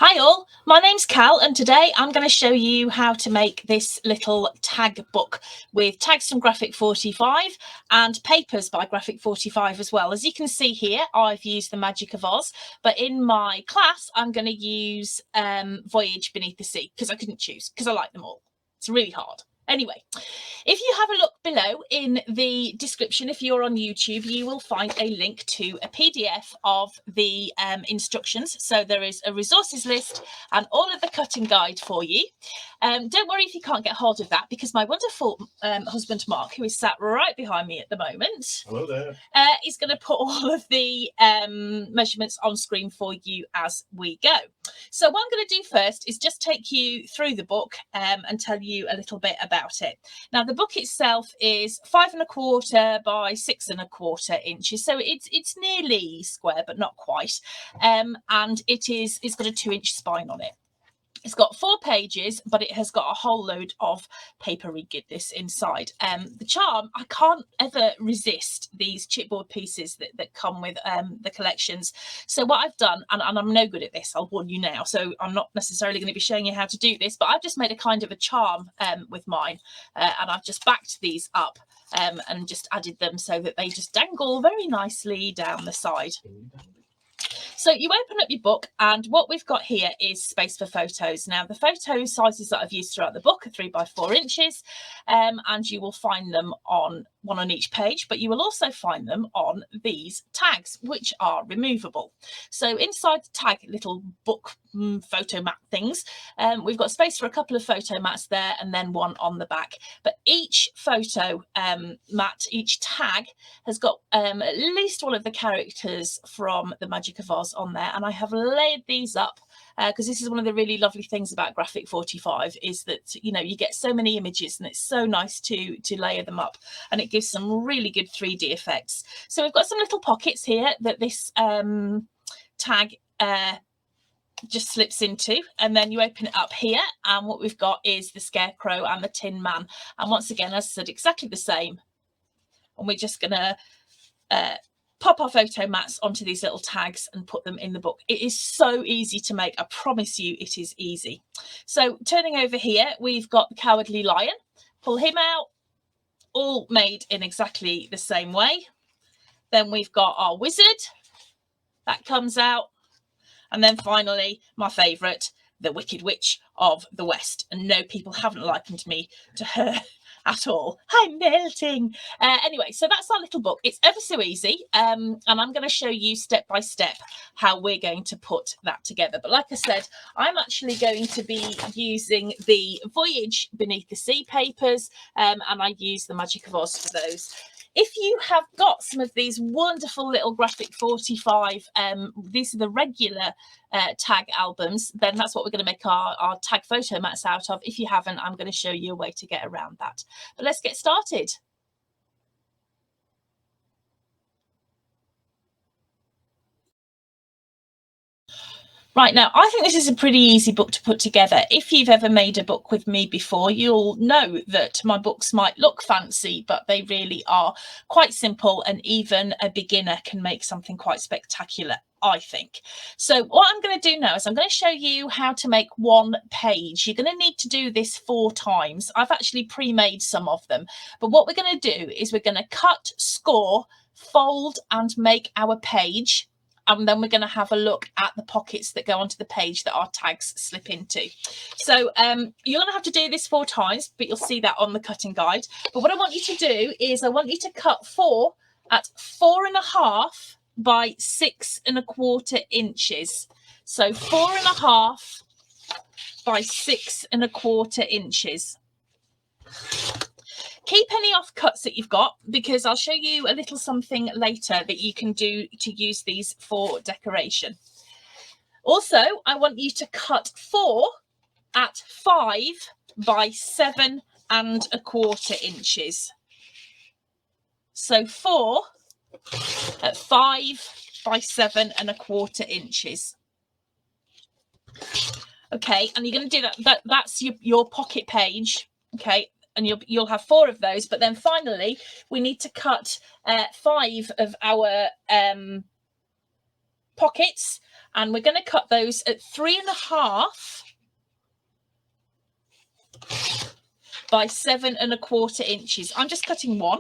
Hi all, my name's Cal and today I'm going to show you how to make this little tag book with tags from Graphic 45 and papers by Graphic 45 as well. As you can see here, I've used the Magic of Oz, but in my class I'm going to use Voyage Beneath the Sea because I couldn't choose because I like them all. It's really hard. Anyway, if you have a look below in the description, if you're on YouTube, you will find a link to a PDF of the instructions. So there is a resources list and all of the cutting guide for you. Don't worry if you can't get hold of that because my wonderful husband, Mark, who is sat right behind me at the moment, hello there, is going to put all of the measurements on screen for you as we go. So what I'm going to do first is just take you through the book and tell you a little bit about it. Now, the book itself is 5 1/4 by 6 1/4 inches, so it's nearly square, but not quite. And it's got a 2-inch spine on it. It's got 4 pages, but it has got a whole load of papery goodness inside. The charm, I can't ever resist these chipboard pieces that come with the collections. So what I've done, and I'm no good at this, I'll warn you now, so I'm not necessarily going to be showing you how to do this, but I've just made a kind of a charm with mine, and I've just backed these up and just added them so that they just dangle very nicely down the side. So you open up your book and what we've got here is space for photos. Now the photo sizes that I've used throughout the book are 3 by 4 inches and you will find them on one on each page, but you will also find them on these tags, which are removable. So inside the tag little book photo mat things, we've got space for a couple of photo mats there and then one on the back. But each photo mat, each tag has got at least one of the characters from the Magic of Oz on there, and I have layered these up because this is one of the really lovely things about Graphic 45 is that you get so many images and it's so nice to layer them up, and it gives some really good 3D effects. So we've got some little pockets here that this tag just slips into, and then you open it up here and what we've got is the Scarecrow and the Tin Man, and once again, as I said, exactly the same. And we're just gonna pop our photo mats onto these little tags and put them in the book. It is so easy to make. I promise you it is easy. So turning over here, we've got the Cowardly Lion. Pull him out, all made in exactly the same way. Then we've got our wizard. That comes out. And then finally, my favourite, the Wicked Witch of the West. And no, people haven't likened me to her at all. I'm melting. Anyway, so that's our little book. It's ever so easy. And I'm going to show you step by step how we're going to put that together. But like I said, I'm actually going to be using the Voyage Beneath the Sea papers, and I use the Magic of Oz for those. If you have got some of these wonderful little Graphic 45, these are the regular tag albums, then that's what we're going to make our tag photo mats out of. If you haven't, I'm going to show you a way to get around that. But let's get started. Right, now, I think this is a pretty easy book to put together. If you've ever made a book with me before, you'll know that my books might look fancy, but they really are quite simple, and even a beginner can make something quite spectacular, I think. So what I'm going to do now is I'm going to show you how to make one page. You're going to need to do this 4 times. I've actually pre-made some of them, but what we're going to do is we're going to cut, score, fold, and make our page. And then we're going to have a look at the pockets that go onto the page that our tags slip into. So you're going to have to do this 4 times, but you'll see that on the cutting guide. But what I want you to do is I want you to cut 4 at 4.5 by 6 1/4 inches. So 4.5 by 6 1/4 inches. Keep any off cuts that you've got, because I'll show you a little something later that you can do to use these for decoration. Also, I want you to cut 4 at 5 by 7 1/4 inches. So 4 at 5 by 7 1/4 inches. Okay, and you're going to do that. That's your pocket page. Okay. And you'll have 4 of those, but then finally we need to cut 5 of our pockets, And we're going to cut those at 3.5 by 7.25 inches. I'm just cutting 1,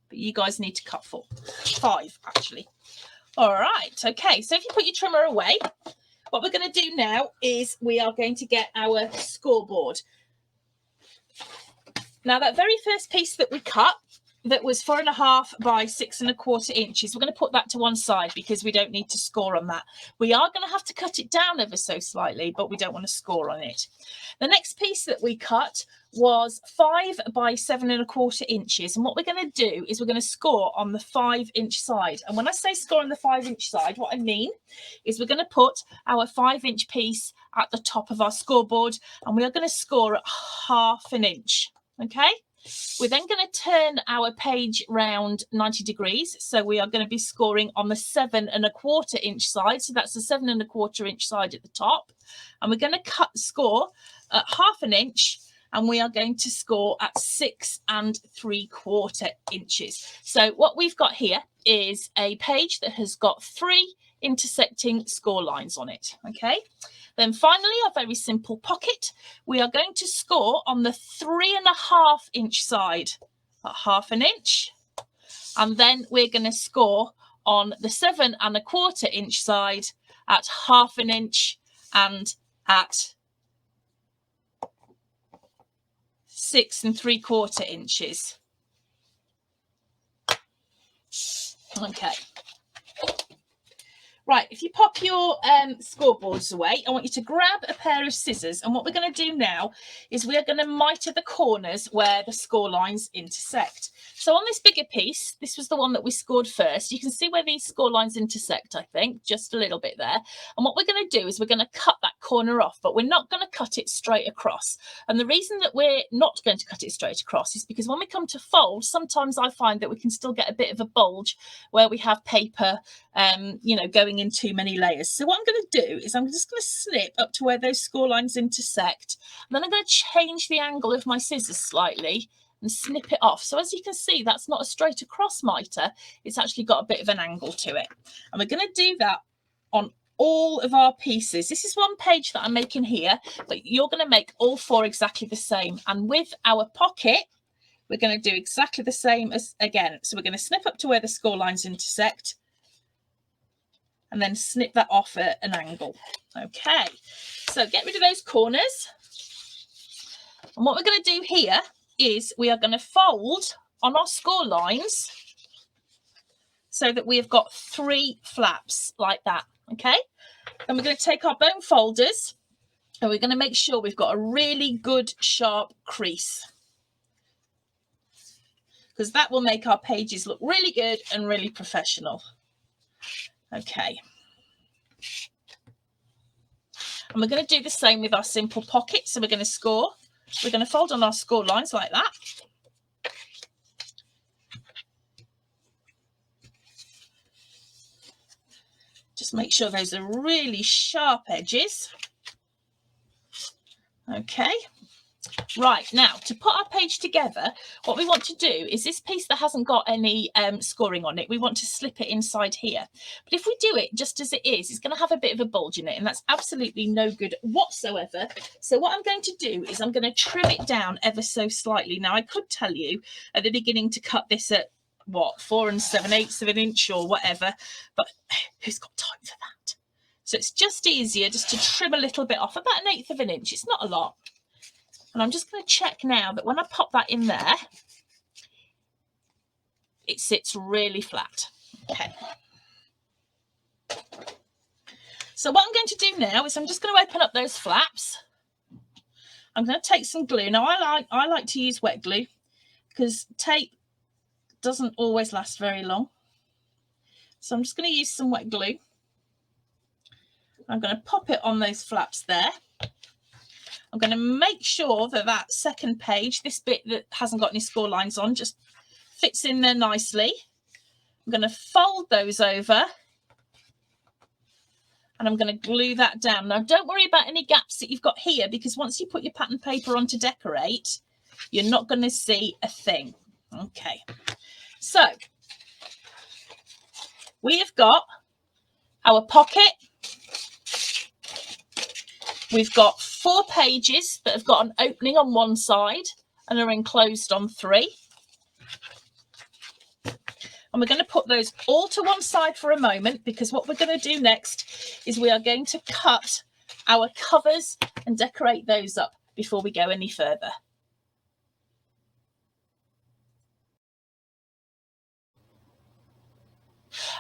but you guys need to cut 5 actually. All right, okay, so if you put your trimmer away, what we're going to do now is we are going to get our scoreboard. Now, that very first piece that we cut, that was 4.5 by 6.25 inches, we're going to put that to one side because we don't need to score on that. We are going to have to cut it down ever so slightly, but we don't want to score on it. The next piece that we cut was 5 by 7.25 inches, and what we're going to do is we're going to score on the 5-inch side. And when I say score on the 5-inch side, what I mean is we're going to put our 5-inch piece at the top of our scoreboard, and we are going to score at 1/2 inch. Okay, we're then going to turn our page round 90 degrees. So we are going to be scoring on the 7.25 inch side. So that's the 7.25 inch side at the top. And we're going to score at 1/2 inch, and we are going to score at 6.75 inches. So what we've got here is a page that has got 3 intersecting score lines on it. Okay. Then finally, our very simple pocket, we are going to score on the 3.5 inch side at 1/2 inch. And then we're going to score on the 7.25 inch side at 1/2 inch and at 6.75 inches. Okay. Right, if you pop your scoreboards away, I want you to grab a pair of scissors, and what we're going to do now is we are going to miter the corners where the score lines intersect. So on this bigger piece, this was the one that we scored first. You can see where these score lines intersect, I think, just a little bit there. And what we're going to do is we're going to cut that corner off, but we're not going to cut it straight across. And the reason that we're not going to cut it straight across is because when we come to fold, sometimes I find that we can still get a bit of a bulge where we have paper, you know, going in too many layers. So what I'm going to do is I'm just going to snip up to where those score lines intersect. And then I'm going to change the angle of my scissors slightly and snip it off. So as you can see, that's not a straight across miter. It's actually got a bit of an angle to it. And we're going to do that on all of our pieces. This is one page that I'm making here, but you're going to make all 4 exactly the same. And with our pocket, we're going to do exactly the same as again. So we're going to snip up to where the score lines intersect and then snip that off at an angle. Okay, so get rid of those corners. And what we're going to do here is we are going to fold on our score lines so that we have got 3 flaps like that. Okay, then we're going to take our bone folders and we're going to make sure we've got a really good sharp crease, because that will make our pages look really good and really professional. Okay, and we're going to do the same with our simple pocket. So we're going to fold on our score lines like that. Just make sure those are really sharp edges. Okay. Right, now to put our page together, what we want to do is this piece that hasn't got any scoring on it, we want to slip it inside here. But if we do it just as it is, it's going to have a bit of a bulge in it, and that's absolutely no good whatsoever. So what I'm going to do is I'm going to trim it down ever so slightly. Now, I could tell you at the beginning to cut this at, what, 4 7/8 of an inch or whatever, but who's got time for that? So it's just easier just to trim a little bit off, about 1/8 of an inch. It's not a lot. And I'm just going to check now that when I pop that in there, it sits really flat. Okay. So what I'm going to do now is I'm just going to open up those flaps. I'm going to take some glue. Now, I like to use wet glue because tape doesn't always last very long. So I'm just going to use some wet glue. I'm going to pop it on those flaps there. I'm going to make sure that that second page, this bit that hasn't got any score lines on, just fits in there nicely. I'm going to fold those over and I'm going to glue that down. Now, don't worry about any gaps that you've got here, because once you put your pattern paper on to decorate, you're not going to see a thing. Okay, so we have got Our pocket. We've got 4 pages that have got an opening on one side and are enclosed on 3. And we're going to put those all to one side for a moment, because what we're going to do next is we are going to cut our covers and decorate those up before we go any further.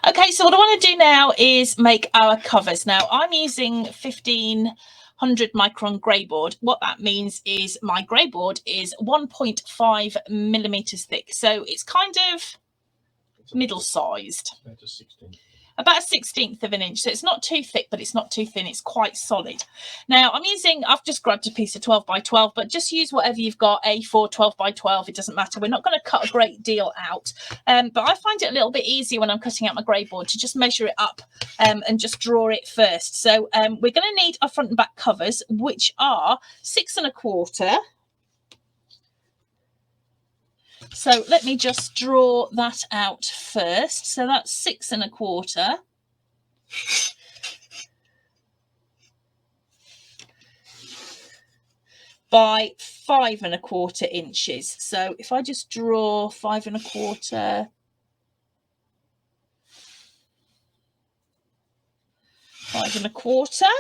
Okay, so what I want to do now is make our covers. Now I'm using 1500 micron grey board. What that means is my grey board is 1.5 millimeters thick. So it's kind of middle-sized. About a 16th of an inch. So it's not too thick, but it's not too thin. It's quite solid. Now I've just grabbed a piece of 12 by 12, but just use whatever you've got, A4, 12 by 12, it doesn't matter. We're not going to cut a great deal out. But I find it a little bit easier when I'm cutting out my grey board to just measure it up and just draw it first. So we're going to need our front and back covers, which are 6 1/4. So let me just draw that out first. So that's 6 1/4 by 5 1/4 inches. So if I just draw 5 1/4, 5 1/4.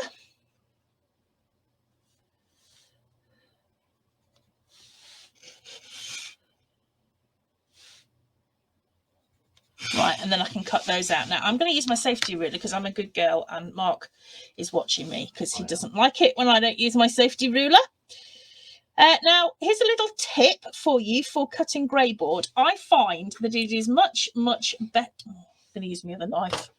Right, and then I can cut those out. Now I'm going to use my safety ruler because I'm a good girl, and Mark is watching me because he doesn't like it when I don't use my safety ruler. Now here's a little tip for you for cutting grey board. I find that it is much better. I'm going to use my other knife.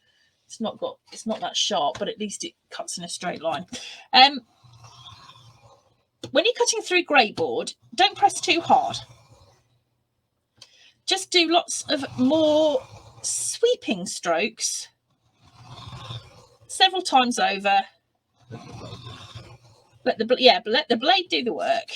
It's not that sharp, but at least it cuts in a straight line. When you're cutting through grey board, don't press too hard. Just do lots of more sweeping strokes several times over. Let the blade do the work.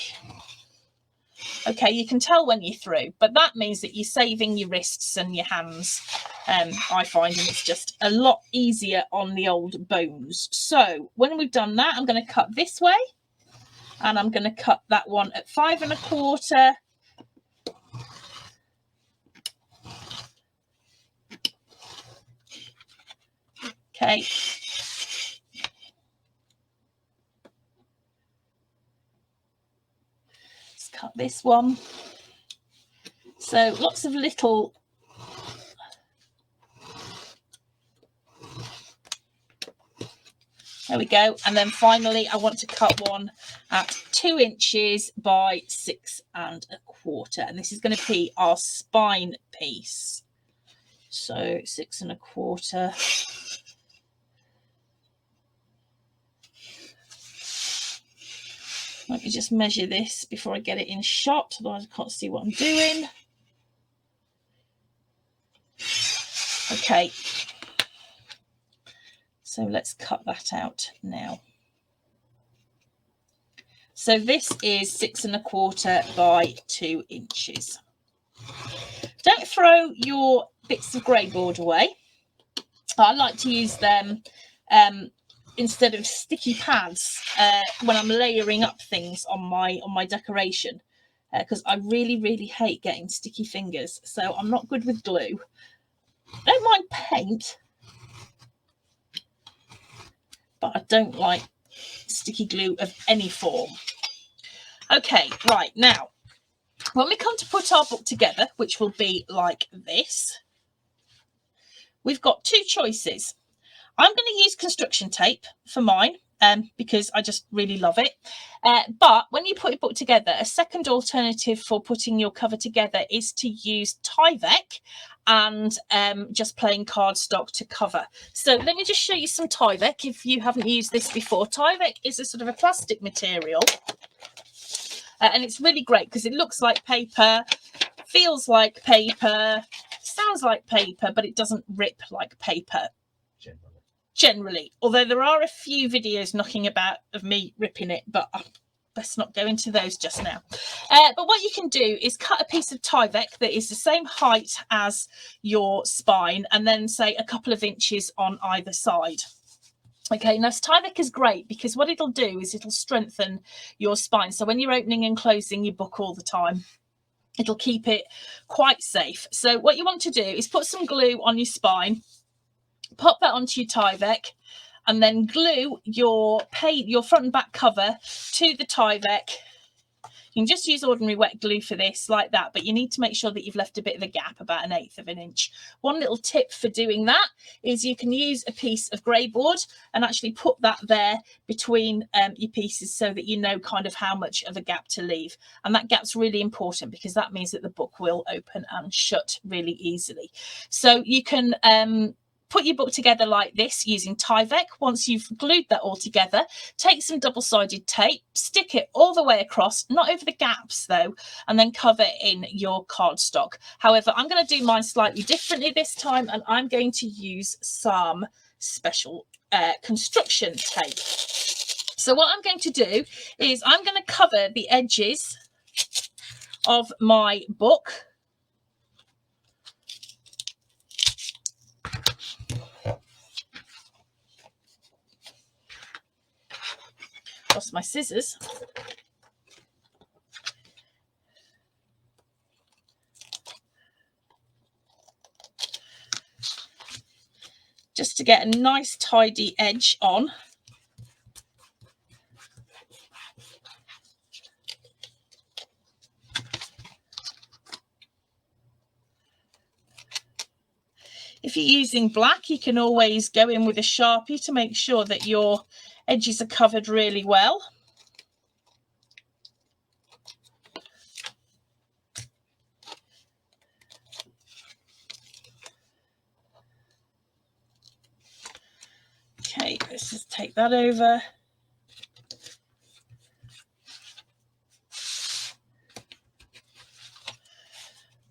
Okay, you can tell when you're through, but that means that you're saving your wrists and your hands. I find, and it's just a lot easier on the old bones. So when we've done that, I'm going to cut this way, and I'm going to cut that one at 5 1/4. Okay. Let's cut this one. So lots of little there we go. And then finally, I want to cut one at 2 inches by 6 1/4. And this is going to be our spine piece. So 6 1/4. Let me just measure this before I get it in shot, otherwise I can't see what I'm doing. Okay, so let's cut that out now. So this is 6 1/4 by 2 inches. Don't throw your bits of grey board away. I like to use them instead of sticky pads when I'm layering up things on my decoration, because I really hate getting sticky fingers. So I'm not good with glue. I don't mind paint, but I don't like sticky glue of any form. Okay, right, now when we come to put our book together, which will be like this, we've got 2 choices. I'm going to use construction tape for mine because I just really love it. But when you put your book together, a second alternative for putting your cover together is to use Tyvek and just plain cardstock to cover. So let me just show you some Tyvek if you haven't used this before. Tyvek is a sort of a plastic material. And it's really great because it looks like paper, feels like paper, sounds like paper, but it doesn't rip like paper. Generally, although there are a few videos knocking about of me ripping it, but best not go into those just now. But what you can do is cut a piece of Tyvek that is the same height as your spine, and then say a couple of inches on either side. Okay, now Tyvek is great because what it'll do is it'll strengthen your spine. So when you're opening and closing your book all the time, it'll keep it quite safe. So what you want to do is put some glue on your spine, pop that onto your Tyvek, and then glue your front and back cover to the Tyvek. You can just use ordinary wet glue for this, like that, but you need to make sure that you've left a bit of a gap, about 1/8 of an inch. One little tip for doing that is you can use a piece of grey board and actually put that there between your pieces so that you know kind of how much of a gap to leave. And that gap's really important because that means that the book will open and shut really easily. So you can put your book together like this using Tyvek. Once you've glued that all together, take some double-sided tape, stick it all the way across, not over the gaps though, and then cover in your cardstock. However, I'm going to do mine slightly differently this time, and I'm going to use some special construction tape. So what I'm going to do is I'm going to cover the edges of my book . Lost my scissors. Just to get a nice tidy edge on. If you're using black, you can always go in with a Sharpie to make sure that your edges are covered really well. Okay, let's just take that over.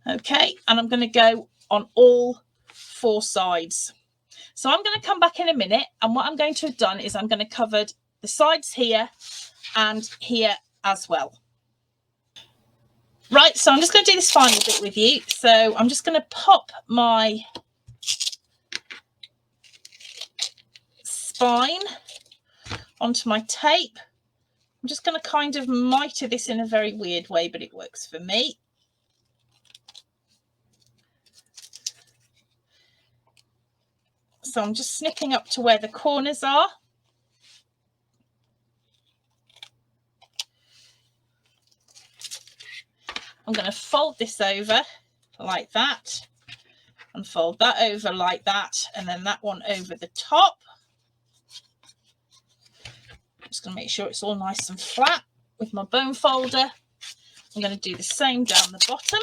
Okay, and I'm going to go on all 4 sides. So I'm going to come back in a minute, and what I'm going to have done is I'm going to cover the sides here and here as well. Right, so I'm just going to do this final bit with you. So I'm just going to pop my spine onto my tape. I'm just going to kind of mitre this in a very weird way, but it works for me. So I'm just snipping up to where the corners are. I'm going to fold this over like that, and fold that over like that, and then that one over the top. I'm just going to make sure it's all nice and flat with my bone folder. I'm going to do the same down the bottom.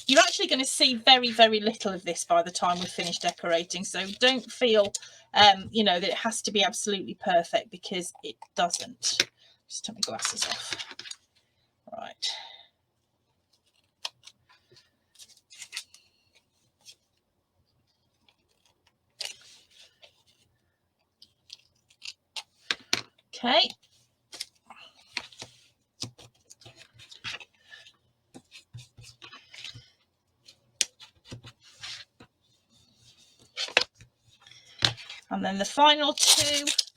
You're actually going to see very, very little of this by the time we've finished decorating, so don't feel you know, that it has to be absolutely perfect, because it doesn't. Just take my glasses off. Right. Okay. And then the final 2, let's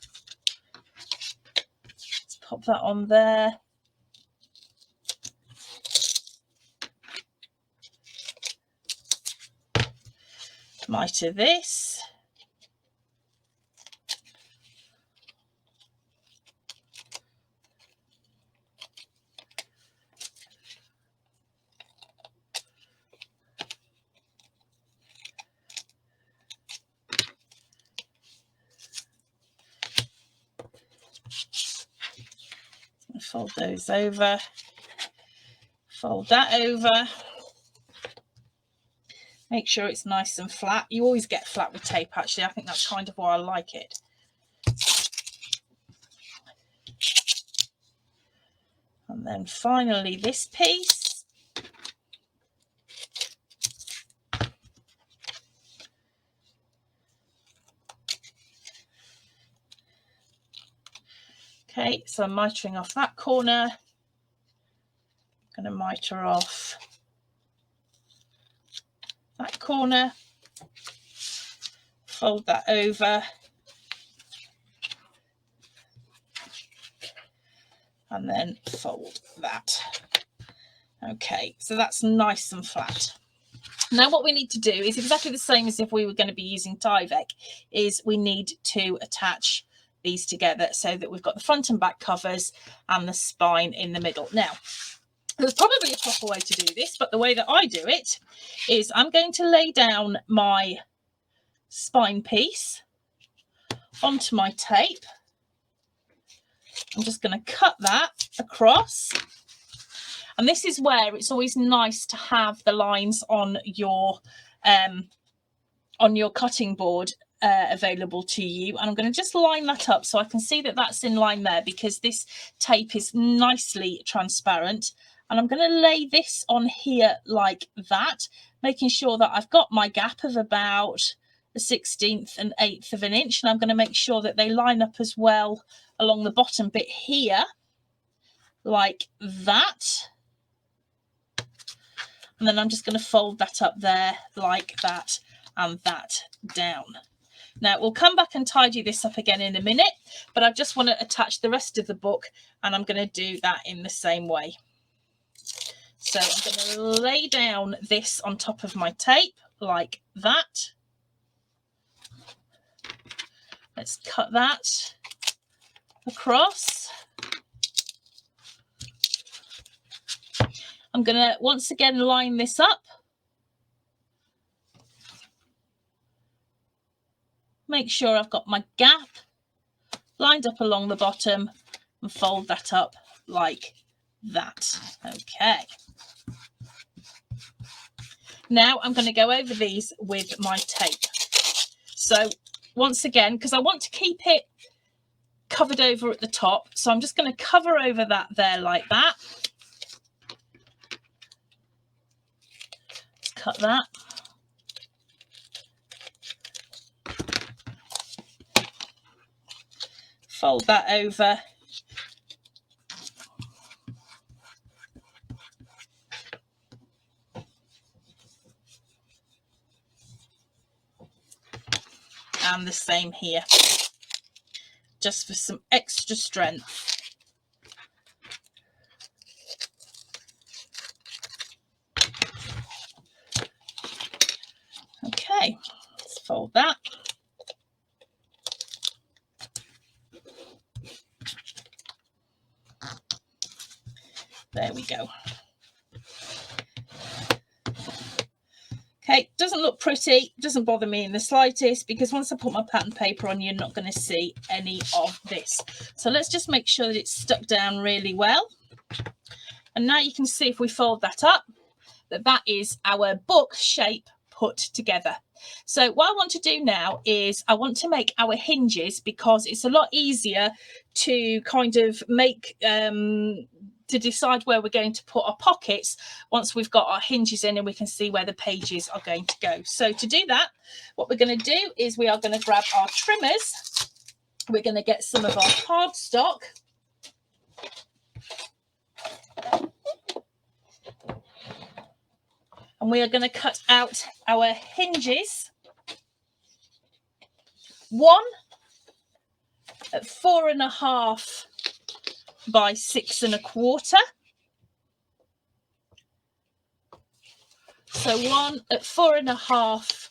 pop that on there. Mitre this. Fold those over, fold that over. Make sure it's nice and flat. You always get flat with tape, actually. I think that's kind of why I like it. And then finally this piece. Okay, so I'm mitering off that corner. I'm going to miter off that corner, fold that over, and then fold that. Okay, so that's nice and flat. Now what we need to do is exactly the same as if we were going to be using Tyvek, is we need to attach these together so that we've got the front and back covers and the spine in the middle. Now, there's probably a proper way to do this, but the way that I do it is I'm going to lay down my spine piece onto my tape. I'm just going to cut that across. And this is where it's always nice to have the lines on your cutting board available to you. And I'm going to just line that up so I can see that that's in line there, because this tape is nicely transparent. And I'm going to lay this on here like that, making sure that I've got my gap of about a 1/16 and 1/8 of an inch. And I'm going to make sure that they line up as well along the bottom bit here, like that. And then I'm just going to fold that up there like that and that down. Now we'll come back and tidy this up again in a minute, but I just want to attach the rest of the book, and I'm going to do that in the same way. So I'm going to lay down this on top of my tape like that. Let's cut that across. I'm going to once again line this up. Make sure I've got my gap lined up along the bottom and fold that up like that. Okay. Now I'm going to go over these with my tape. So once again, because I want to keep it covered over at the top, so I'm just going to cover over that there like that. Let's cut that. Fold that over. And the same here, just for some extra strength. Okay, let's fold that. There we go. Okay, doesn't look pretty, doesn't bother me in the slightest, because once I put my pattern paper on, you're not going to see any of this. So let's just make sure that it's stuck down really well. And now you can see, if we fold that up, that is our book shape put together. So what I want to do now is I want to make our hinges, because it's a lot easier to kind of make to decide where we're going to put our pockets once we've got our hinges in and we can see where the pages are going to go. So to do that, what we're going to do is we are going to grab our trimmers. We're going to get some of our cardstock. And we are going to cut out our hinges. One at 4.5 by 6 1/4. So one at 4.5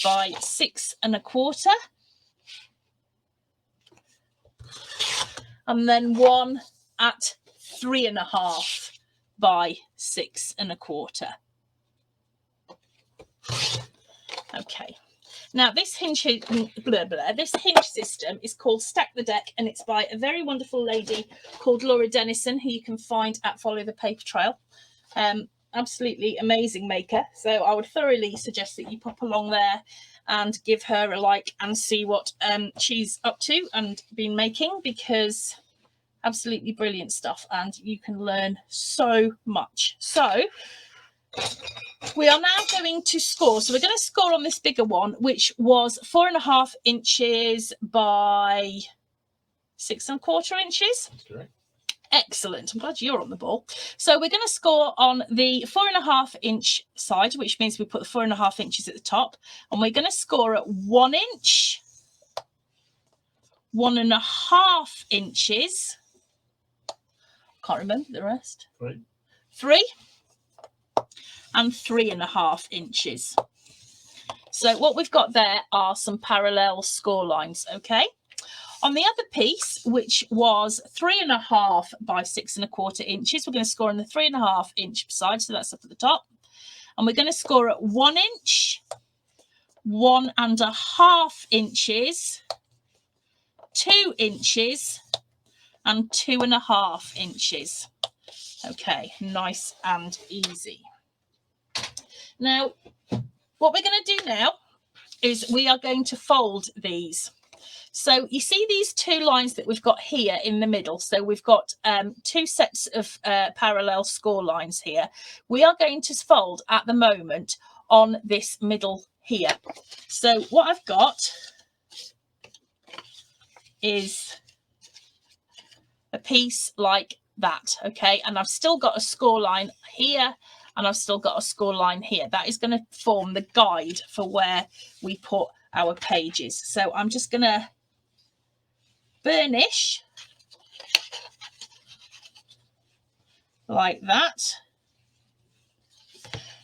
by 6 1/4. And then one at 3.5 by 6 1/4. Okay. Now this hinge system is called Stack the Deck, and it's by a very wonderful lady called Laura Dennison, who you can find at Follow the Paper Trail. Absolutely amazing maker. So I would thoroughly suggest that you pop along there and give her a like and see what she's up to and been making, because absolutely brilliant stuff, and you can learn so much. So we are now going to score. So we're going to score on this bigger one, which was 4.5 inches by 6¼ inches. That's correct. Excellent. I'm glad you're on the ball. So we're going to score on the 4½ inch side, which means we put the 4½ inches at the top, and we're going to score at 1 inch, 1½ inches. Can't remember the rest. 3 and 3½ inches. So what we've got there are some parallel score lines. Okay. On the other piece, which was 3½ by 6¼ inches, we're going to score on the 3½ inch side. So that's up at the top. And we're going to score at 1 inch, 1½ inches, 2 inches, and 2½ inches. Okay, nice and easy. Now, what we're going to do now is we are going to fold these. So you see these 2 lines that we've got here in the middle. So we've got 2 sets of parallel score lines here. We are going to fold at the moment on this middle here. So what I've got is a piece like that, okay? And I've still got a score line here, and I've still got a score line here. That is going to form the guide for where we put our pages. So I'm just going to burnish like that.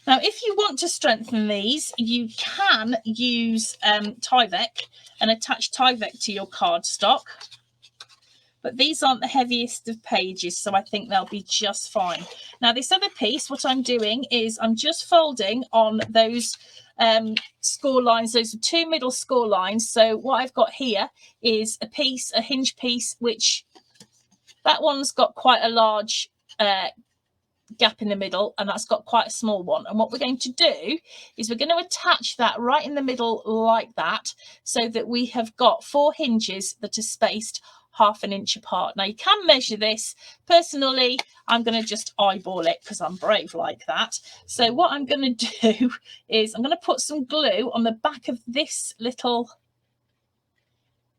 Now, if you want to strengthen these, you can use Tyvek and attach Tyvek to your cardstock. But these aren't the heaviest of pages, so I think they'll be just fine. Now, this other piece, what I'm doing is I'm just folding on those score lines. Those are 2 middle score lines. So what I've got here is a piece, a hinge piece, which that one's got quite a large gap in the middle, and that's got quite a small one. And what we're going to do is we're going to attach that right in the middle like that, so that we have got 4 hinges that are spaced ½ inch apart. Now you can measure this. Personally, I'm going to just eyeball it because I'm brave like that. So what I'm going to do is I'm going to put some glue on the back of this little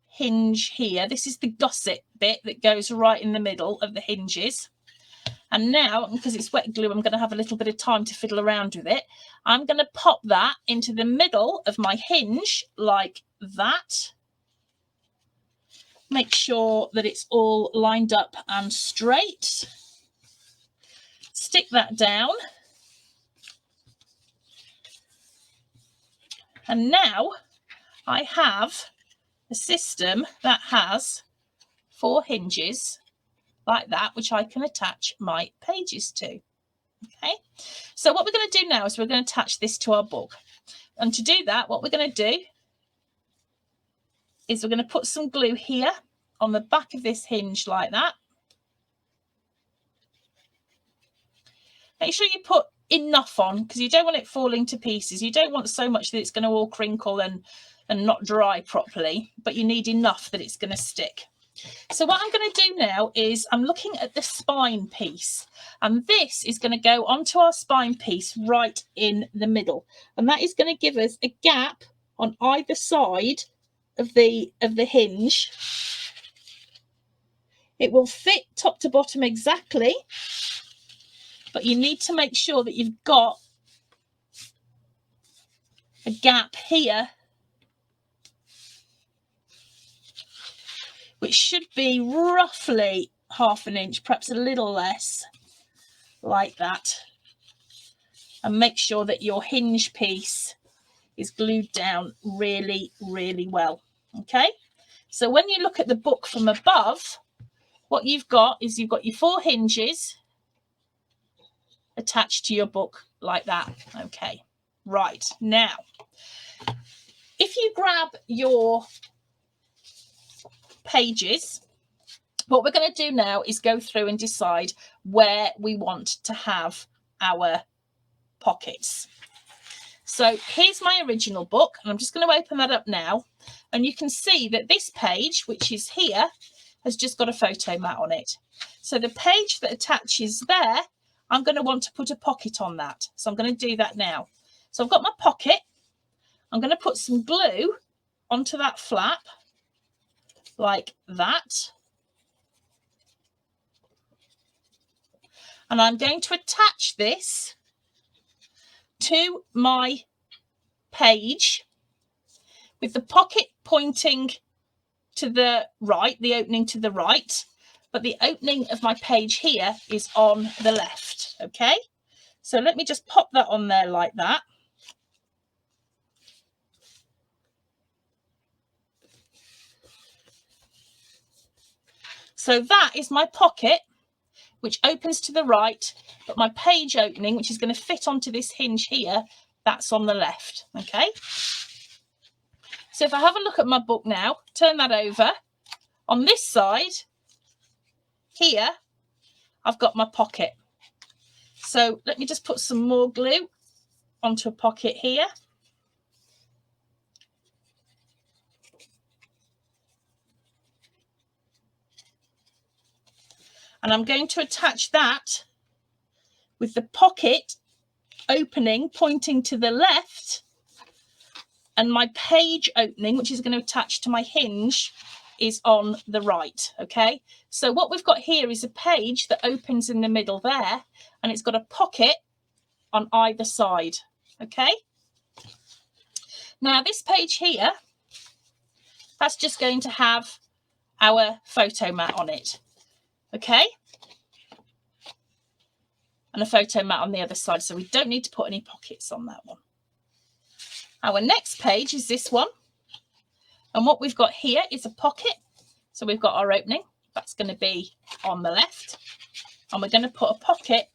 hinge here. This is the gusset bit that goes right in the middle of the hinges. And now, because it's wet glue, I'm going to have a little bit of time to fiddle around with it. I'm going to pop that into the middle of my hinge like that. Make sure that it's all lined up and straight. Stick that down. And now I have a system that has 4 hinges like that, which I can attach my pages to. Okay, so what we're going to do now is we're going to attach this to our book. And to do that, what we're going to do is we're going to put some glue here on the back of this hinge like that. Make sure you put enough on, because you don't want it falling to pieces. You don't want so much that it's going to all crinkle and not dry properly, but you need enough that it's going to stick. So what I'm going to do now is I'm looking at the spine piece, and this is going to go onto our spine piece right in the middle, and that is going to give us a gap on either side of the hinge. It will fit top to bottom exactly, but you need to make sure that you've got a gap here, which should be roughly ½ inch, perhaps a little less, like that. And make sure that your hinge piece is glued down really, really well. Okay, so when you look at the book from above, what you've got is you've got your 4 hinges attached to your book like that. Okay, right, now if you grab your pages, what we're going to do now is go through and decide where we want to have our pockets. So here's my original book, and I'm just going to open that up now, and you can see that this page, which is here, has just got a photo mat on it. So the page that attaches there, I'm going to want to put a pocket on that. So I'm going to do that now. So I've got my pocket. I'm going to put some glue onto that flap like that. And I'm going to attach this to my page with the pocket pointing to the right, the opening to the right, but the opening of my page here is on the left. Okay, so let me just pop that on there like that. So that is my pocket, which opens to the right, but my page opening, which is going to fit onto this hinge here, that's on the left. Okay, so if I have a look at my book now, turn that over, on this side here I've got my pocket. So let me just put some more glue onto a pocket here. And I'm going to attach that with the pocket opening pointing to the left, and my page opening, which is going to attach to my hinge, is on the right. Okay, so what we've got here is a page that opens in the middle there, and it's got a pocket on either side. Okay, now this page here, that's just going to have our photo mat on it. Okay, and a photo mat on the other side, so we don't need to put any pockets on that one. Our next page is this one, and what we've got here is a pocket. So we've got our opening, that's going to be on the left, and we're going to put a pocket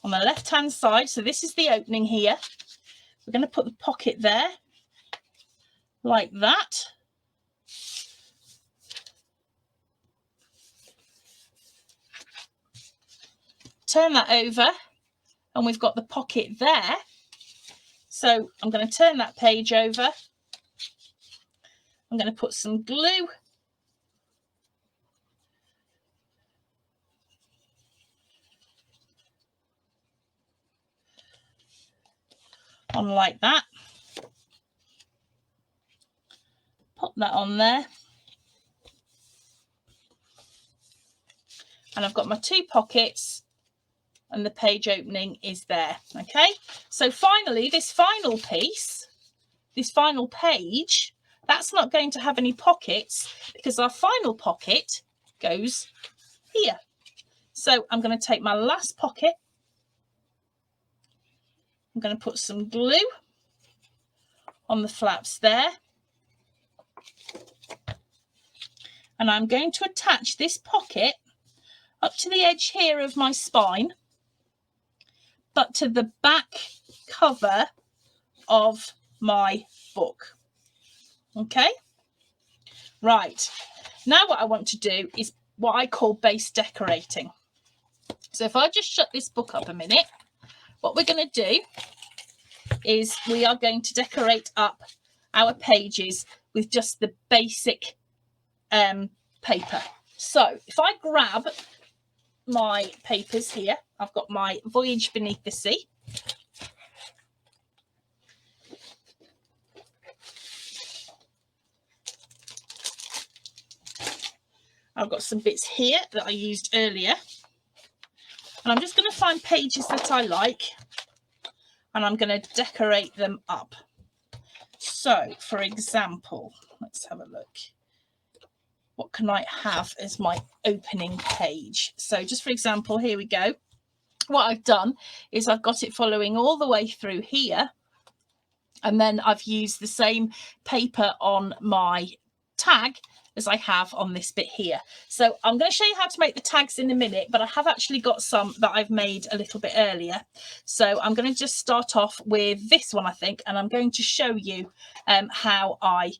on the left hand side. So this is the opening here. We're going to put the pocket there like that. Turn that over, and we've got the pocket there. So I'm going to turn that page over. I'm going to put some glue on like that. Pop that on there. And I've got my two pockets, and the page opening is there. Okay, so finally, this final piece, this final page, that's not going to have any pockets because our final pocket goes here. So I'm going to take my last pocket, I'm going to put some glue on the flaps there, and I'm going to attach this pocket up to the edge here of my spine, but to the back cover of my book. Okay, right, now what I want to do is what I call base decorating. So if I just shut this book up a minute, what we're going to do is we are going to decorate up our pages with just the basic paper. So if I grab my papers here, I've got my Voyage Beneath the Sea. I've got some bits here that I used earlier, and I'm just going to find pages that I like, and I'm going to decorate them up. So for example, let's have a look. What can I have as my opening page? So just for example, here we go. What I've done is I've got it following all the way through here, and then I've used the same paper on my tag as I have on this bit here. So I'm going to show you how to make the tags in a minute, but I have actually got some that I've made a little bit earlier. So I'm going to just start off with this one, I think, and I'm going to show you how I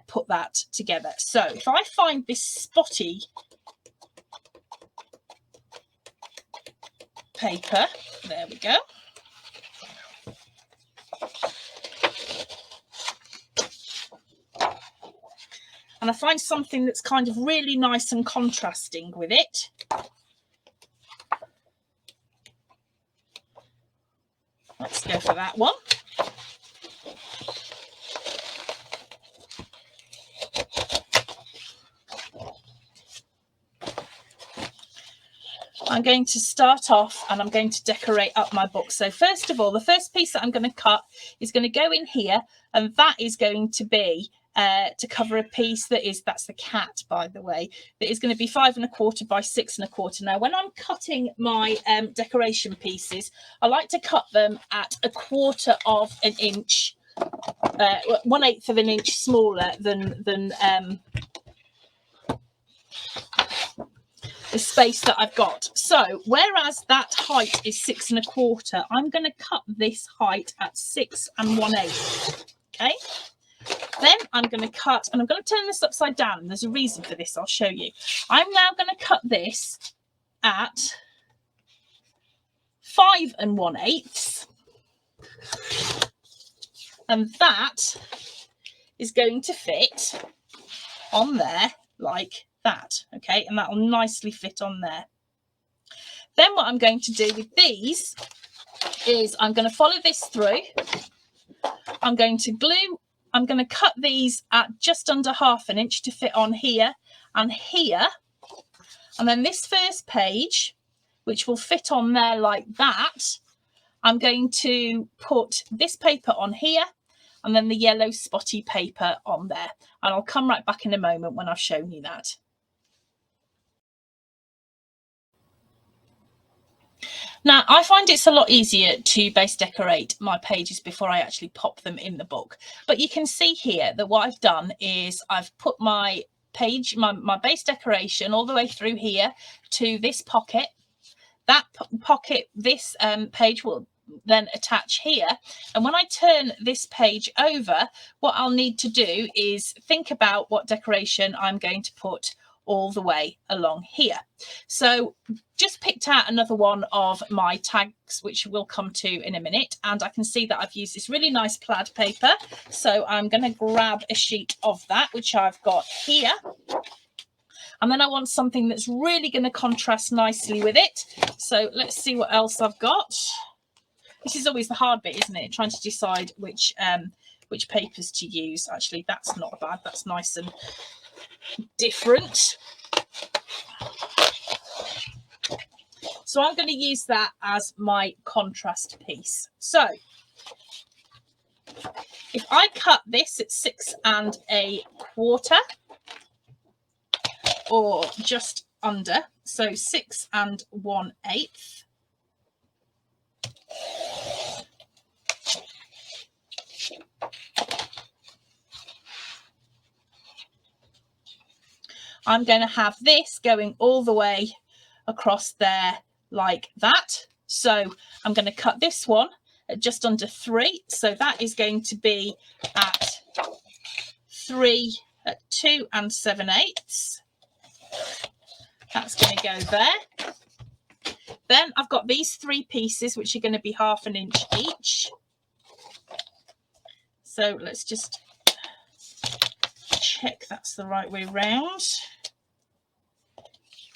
put that together. So if I find this spotty paper, there we go. And I find something that's kind of really nice and contrasting with it. Let's go for that one. I'm going to start off and I'm going to decorate up my book. So first of all, the first piece that I'm going to cut is going to go in here, and that is going to be to cover a piece that's the cat, by the way, that is going to be 5 1/4 by 6 1/4. Now, when I'm cutting my decoration pieces, I like to cut them at 1/4 of an inch, 1/8 of an inch smaller than the space that I've got. So whereas that height is 6 1/4, I'm going to cut this height at 6 1/8. Okay. Then I'm going to cut, and I'm going to turn this upside down, and there's a reason for this. I'll show you. I'm now going to cut this at 5 1/8, and that is going to fit on there like that. Okay, and that will nicely fit on there. Then what I'm going to do with these is I'm going to follow this through. I'm going to glue. I'm going to cut these at just under 1/2 an inch to fit on here and here. And then this first page, which will fit on there like that, I'm going to put this paper on here and then the yellow spotty paper on there. And I'll come right back in a moment when I've shown you that. Now, I find it's a lot easier to base decorate my pages before I actually pop them in the book. But you can see here that what I've done is I've put my page, my base decoration all the way through here to this pocket. That pocket, this page will then attach here. And when I turn this page over, what I'll need to do is think about what decoration I'm going to put all the way along here. So just picked out another one of my tags, which we'll come to in a minute, and I can see that I've used this really nice plaid paper, so I'm going to grab a sheet of that, which I've got here, and then I want something that's really going to contrast nicely with it. So let's see what else I've got. This is always the hard bit, isn't it, trying to decide which papers to use. Actually, that's not bad, that's nice and different. So I'm going to use that as my contrast piece. So if I cut this at 6 1/4 or just under, so 6 1/8, I'm going to have this going all the way across there like that. So I'm going to cut this one at just under 3. So that is going to be at 3 at 2 7/8. That's going to go there. Then I've got these 3 pieces, which are going to be 1/2 an inch each. So let's just check that's the right way round.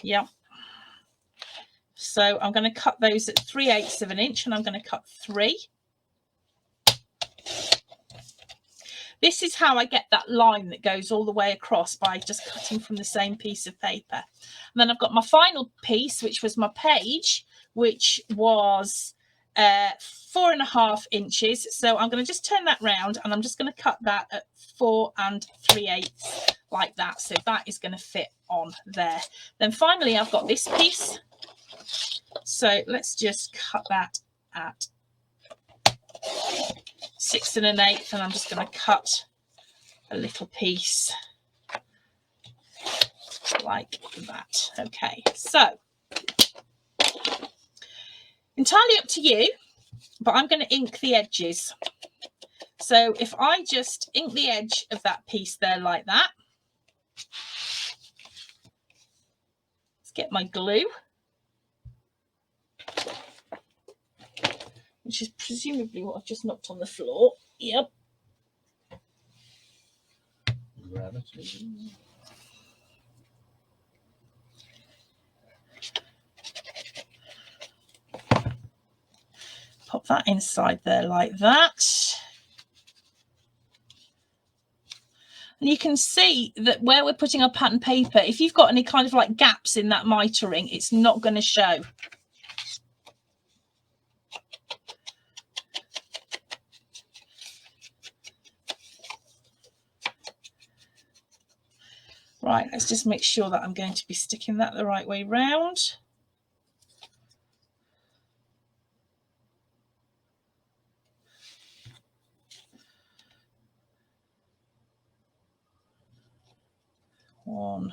Yep. So I'm going to cut those at 3/8 of an inch, and I'm going to cut 3. This is how I get that line that goes all the way across, by just cutting from the same piece of paper. And then I've got my final piece, which was my page, which was 4 1/2 inches. So I'm going to just turn that round, and I'm just going to cut that at 4 3/8 like that. So that is going to fit on there. Then finally, I've got this piece. So let's just cut that at 6 1/8, and I'm just going to cut a little piece like that. Okay, so entirely up to you, but I'm going to ink the edges. So if I just ink the edge of that piece there like that, let's get my glue, which is presumably what I've just knocked on the floor. Yep. Gravity. Pop that inside there like that. And you can see that where we're putting our pattern paper, if you've got any kind of like gaps in that mitering, it's not going to show. Right, let's just make sure that I'm going to be sticking that the right way round. One.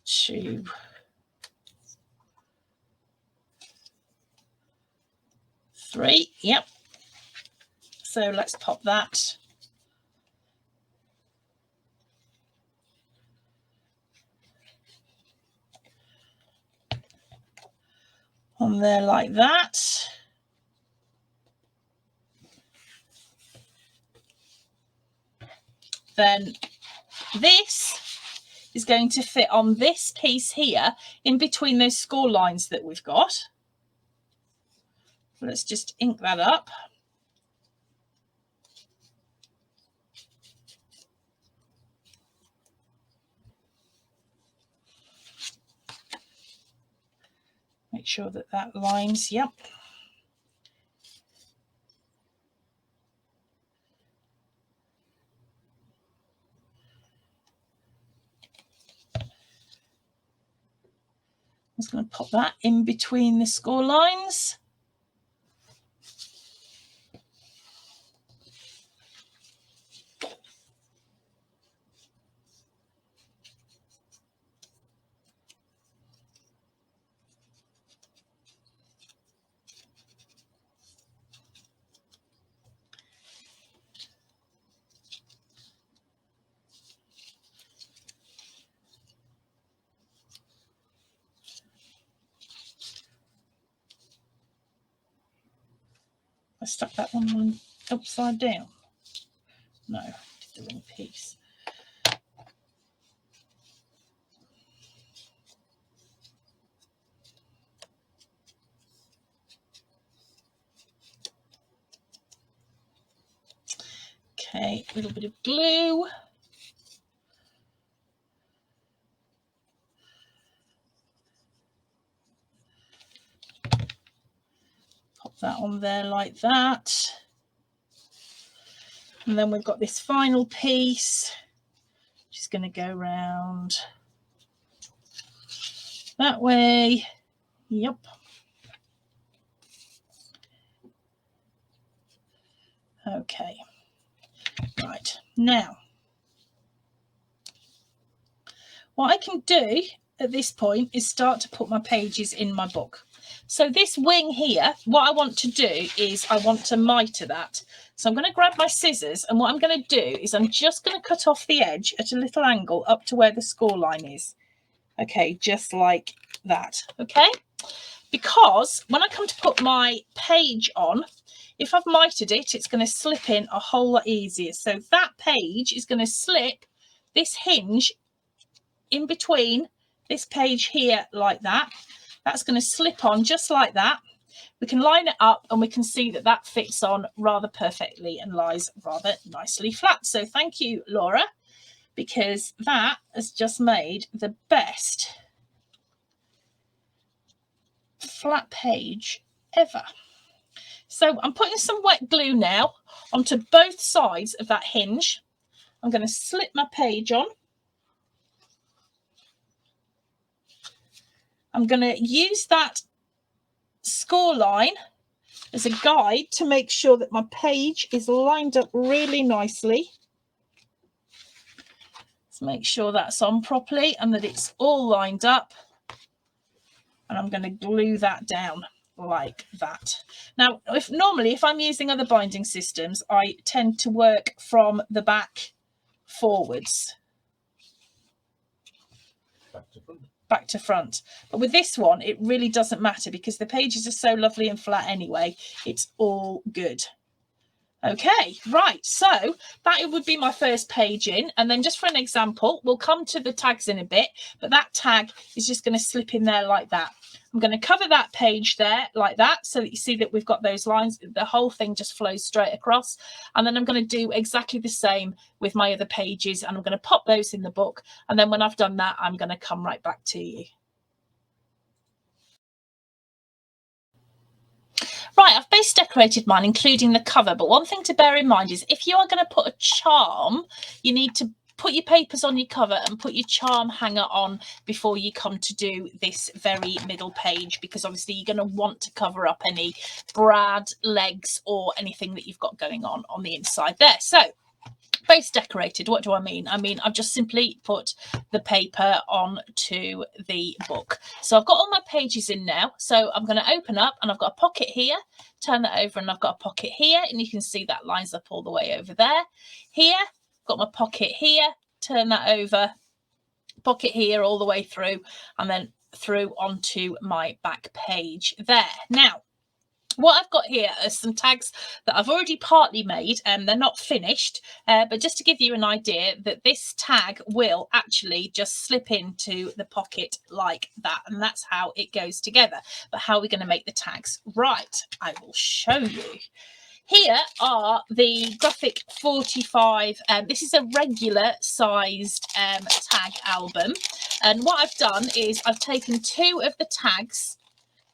Two. 3, yep. So let's pop that. On there like that. Then this is going to fit on this piece here in between those score lines that we've got. Let's just ink that up. Make sure that that lines, yep. I'm just going to pop that in between the score lines. I stuck that one on upside down. No, I did the wrong piece. Okay, a little bit of glue. Pop that on there like that. And then we've got this final piece, which is going to go round that way. Yep. Okay. Right. Now, what I can do at this point is start to put my pages in my book. So this wing here, what I want to do is I want to mitre that. So I'm going to grab my scissors, and what I'm going to do is I'm just going to cut off the edge at a little angle up to where the score line is. Okay, just like that. Okay, because when I come to put my page on, if I've mitered it, it's going to slip in a whole lot easier. So that page is going to slip this hinge in between this page here like that. That's going to slip on just like that. We can line it up and we can see that that fits on rather perfectly and lies rather nicely flat. So thank you, Laura, because that has just made the best flat page ever. So I'm putting some wet glue now onto both sides of that hinge. I'm going to slip my page on. I'm going to use that score line as a guide to make sure that my page is lined up really nicely. Let's make sure that's on properly and that it's all lined up. And I'm going to glue that down like that. Now, normally if I'm using other binding systems, I tend to work from the back forwards. Back to front. But with this one, it really doesn't matter because the pages are so lovely and flat anyway. It's all good. Okay, right, so that would be my first page in, and then just for an example, we'll come to the tags in a bit, but that tag is just going to slip in there like that. I'm going to cover that page there like that, so that you see that we've got those lines, the whole thing just flows straight across, and then I'm going to do exactly the same with my other pages, and I'm going to pop those in the book, and then when I've done that, I'm going to come right back to you. Right, I've base decorated mine, including the cover, but one thing to bear in mind is if you are going to put a charm, you need to put your papers on your cover and put your charm hanger on before you come to do this very middle page, because obviously you're going to want to cover up any brad, legs, or anything that you've got going on the inside there. So base decorated, what do I mean? I mean, I've just simply put the paper onto the book. So I've got all my pages in now. So I'm going to open up and I've got a pocket here, turn that over and I've got a pocket here. And you can see that lines up all the way over there. Here, got my pocket here, turn that over, pocket here all the way through, and then through onto my back page there. Now, what I've got here are some tags that I've already partly made, and they're not finished, but just to give you an idea that this tag will actually just slip into the pocket like that, and that's how it goes together. But how are we going to make the tags? Right, I will show you. Here are the graphic 45. This is a regular sized tag album, and what I've done is I've taken 2 of the tags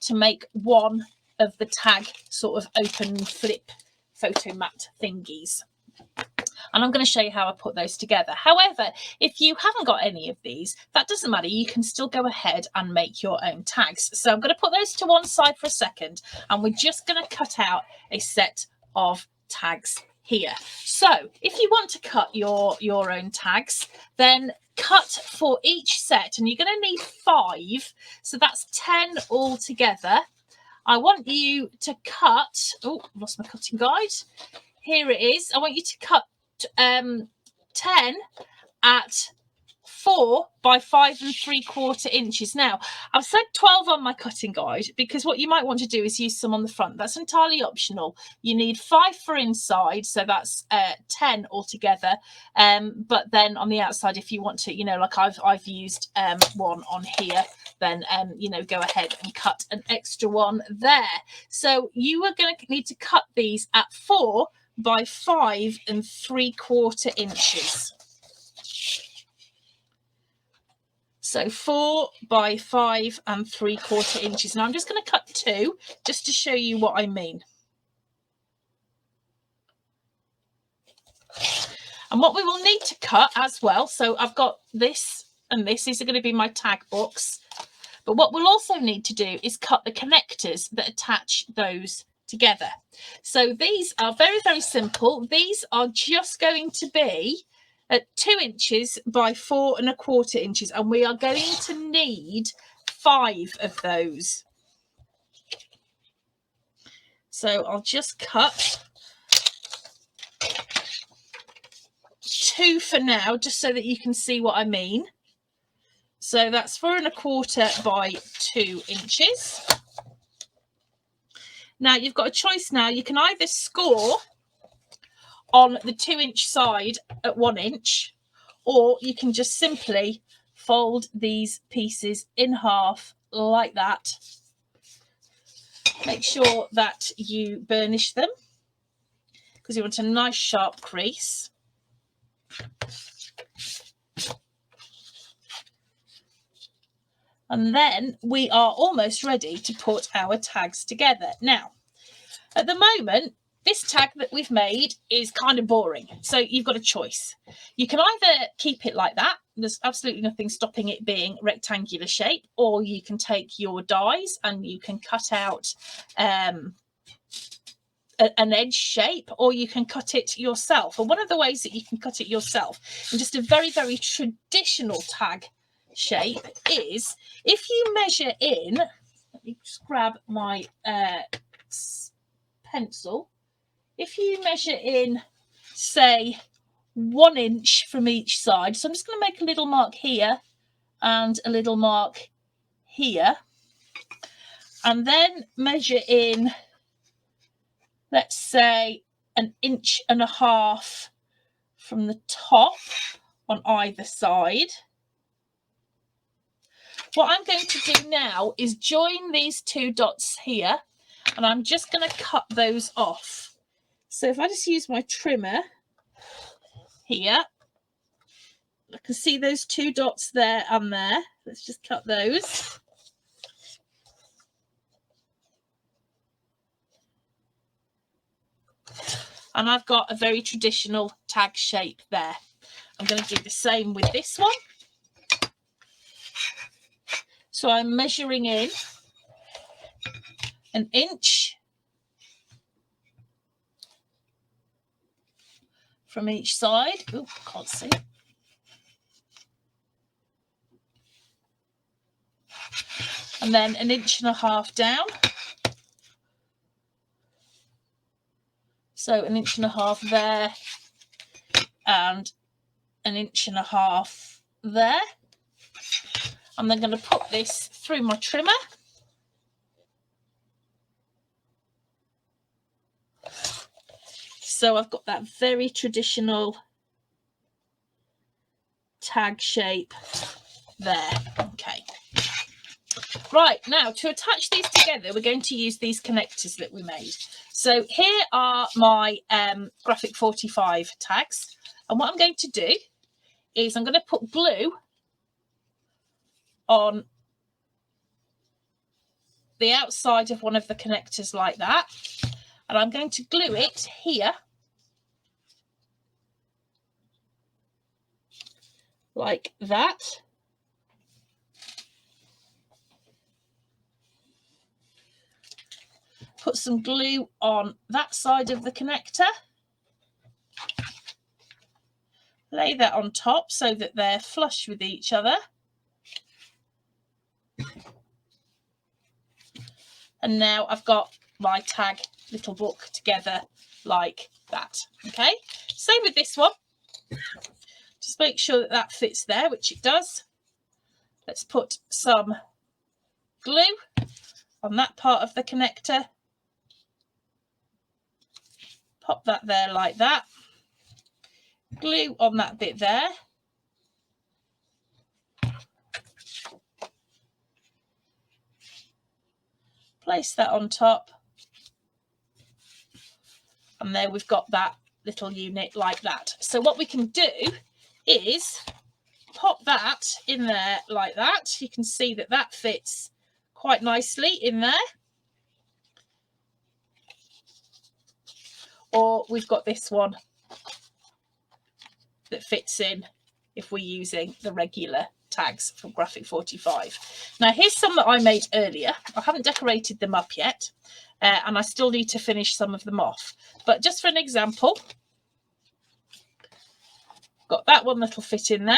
to make one of the tag sort of open flip photo mat thingies, and I'm going to show you how I put those together. However, if you haven't got any of these, that doesn't matter, you can still go ahead and make your own tags. So I'm going to put those to one side for a second, and we're just going to cut out a set of tags here. So if you want to cut your own tags, then cut for each set, and you're going to need 5, so that's 10 all together. I want you to cut, oh, I've lost my cutting guide. Here it is. I want you to cut 10 at 4 by 5 3/4 inches. Now, I've said 12 on my cutting guide because what you might want to do is use some on the front. That's entirely optional. You need 5 for inside, so that's 10 altogether. But then on the outside, if you want to, you know, like I've used one on here, then you know, go ahead and cut an extra one there. So you are going to need to cut these at 4 by 5 3/4 inches. So 4 by 5 3/4 inches. Now I'm just going to cut 2 just to show you what I mean. And what we will need to cut as well, so I've got this and this, these are going to be my tag books. But what we'll also need to do is cut the connectors that attach those together. So these are very, very simple. These are just going to be at 2 inches by 4 1/4 inches, and we are going to need 5 of those. So I'll just cut 2 for now, just so that you can see what I mean. So that's 4 1/4 by 2 inches. Now you've got a choice now. You can either score on the 2-inch side at 1 inch, or you can just simply fold these pieces in half like that. Make sure that you burnish them because you want a nice sharp crease. And then we are almost ready to put our tags together. Now, at the moment, this tag that we've made is kind of boring. So you've got a choice. You can either keep it like that. There's absolutely nothing stopping it being rectangular shape, or you can take your dies and you can cut out an edge shape, or you can cut it yourself. And one of the ways that you can cut it yourself in just a very, very traditional tag shape is if you measure in, let me just grab my pencil. If you measure in, say, 1 inch from each side, so I'm just going to make a little mark here and a little mark here, and then measure in, let's say, 1.5 inches from the top on either side. What I'm going to do now is join these 2 dots here, and I'm just going to cut those off. So if I just use my trimmer here, I can see those 2 dots there and there. Let's just cut those. And I've got a very traditional tag shape there. I'm going to do the same with this one. So I'm measuring in 1 inch from each side. Oh, can't see. And then 1.5 inches down. So 1.5 inches there and 1.5 inches there. I'm then going to put this through my trimmer. So I've got that very traditional tag shape there. Okay. Right, now to attach these together, we're going to use these connectors that we made. So here are my Graphic 45 tags. And what I'm going to do is I'm going to put glue on the outside of one of the connectors like that. And I'm going to glue it here, like that. Put some glue on that side of the connector. Lay that on top so that they're flush with each other. And now I've got my tag little book together like that. Okay, same with this one. Just make sure that that fits there, which it does. Let's put some glue on that part of the connector. Pop that there like that. Glue on that bit there. Place that on top. And there we've got that little unit like that. So what we can do is pop that in there like that. You can see that that fits quite nicely in there. Or we've got this one that fits in if we're using the regular tags from Graphic 45. Now here's some that I made earlier. I haven't decorated them up yet, and I still need to finish some of them off. But just for an example, got that one that'll fit in there.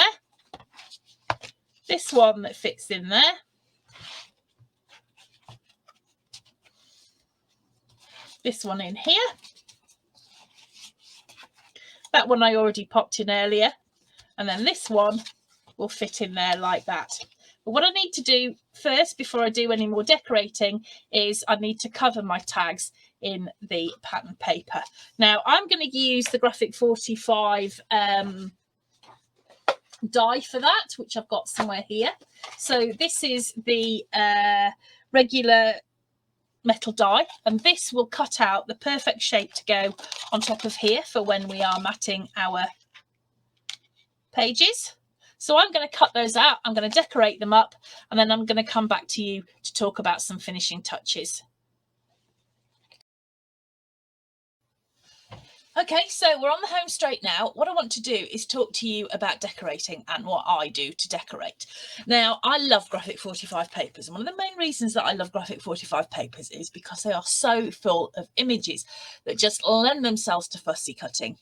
This one that fits in there. This one in here. That one I already popped in earlier. And then this one will fit in there like that. But what I need to do first, before I do any more decorating, is I need to cover my tags in the pattern paper. Now, I'm going to use the Graphic 45 die for that, which I've got somewhere here. So this is the regular metal die, and this will cut out the perfect shape to go on top of here for when we are matting our pages. So I'm going to cut those out, I'm going to decorate them up, and then I'm going to come back to you to talk about some finishing touches. Okay, so we're on the home straight now. What I want to do is talk to you about decorating and what I do to decorate. Now, I love Graphic 45 papers, and one of the main reasons that I love Graphic 45 papers is because they are so full of images that just lend themselves to fussy cutting.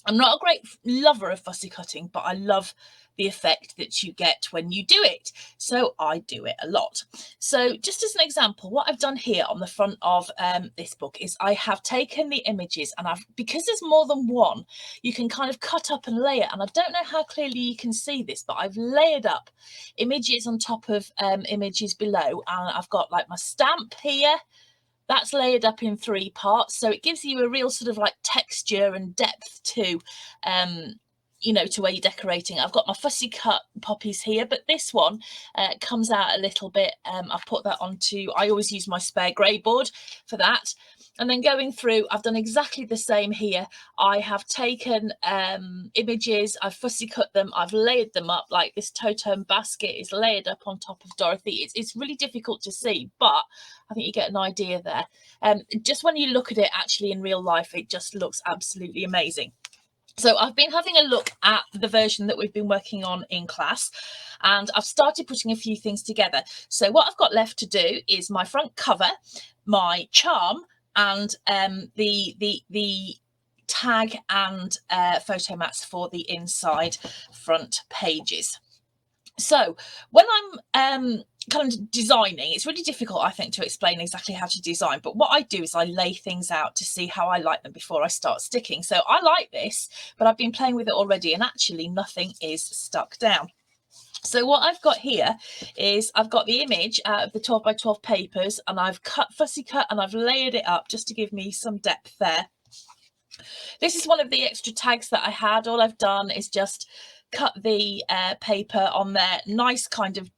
I'm not a great lover of fussy cutting, but I love the effect that you get when you do it. So I do it a lot. So just as an example, what I've done here on the front of this book is I have taken the images, and because there's more than one, you can kind of cut up and layer. And I don't know how clearly you can see this, but I've layered up images on top of images below. And I've got like my stamp here, That's layered up in 3 parts, so it gives you a real sort of like texture and depth to you know, to where you're decorating. I've got my fussy cut poppies here, but this one comes out a little bit. I've put that onto, I always use my spare grey board for that. And then going through, I've done exactly the same here. I have taken images, I've fussy cut them, I've layered them up. Like this totem basket is layered up on top of Dorothy. It's really difficult to see, but I think you get an idea there. Just when you look at it actually in real life, it just looks absolutely amazing. So I've been having a look at the version that we've been working on in class, and I've started putting a few things together. So what I've got left to do is my front cover, my charm, and the tag and photo mats for the inside front pages. So when I'm kind of designing, it's really difficult, I think, to explain exactly how to design. But what I do is I lay things out to see how I like them before I start sticking. So I like this, but I've been playing with it already, and actually nothing is stuck down. So what I've got here is I've got the image out of the 12 by 12 papers, and I've fussy cut and I've layered it up just to give me some depth there. This is one of the extra tags that I had. All I've done is just cut the paper on there, nice kind of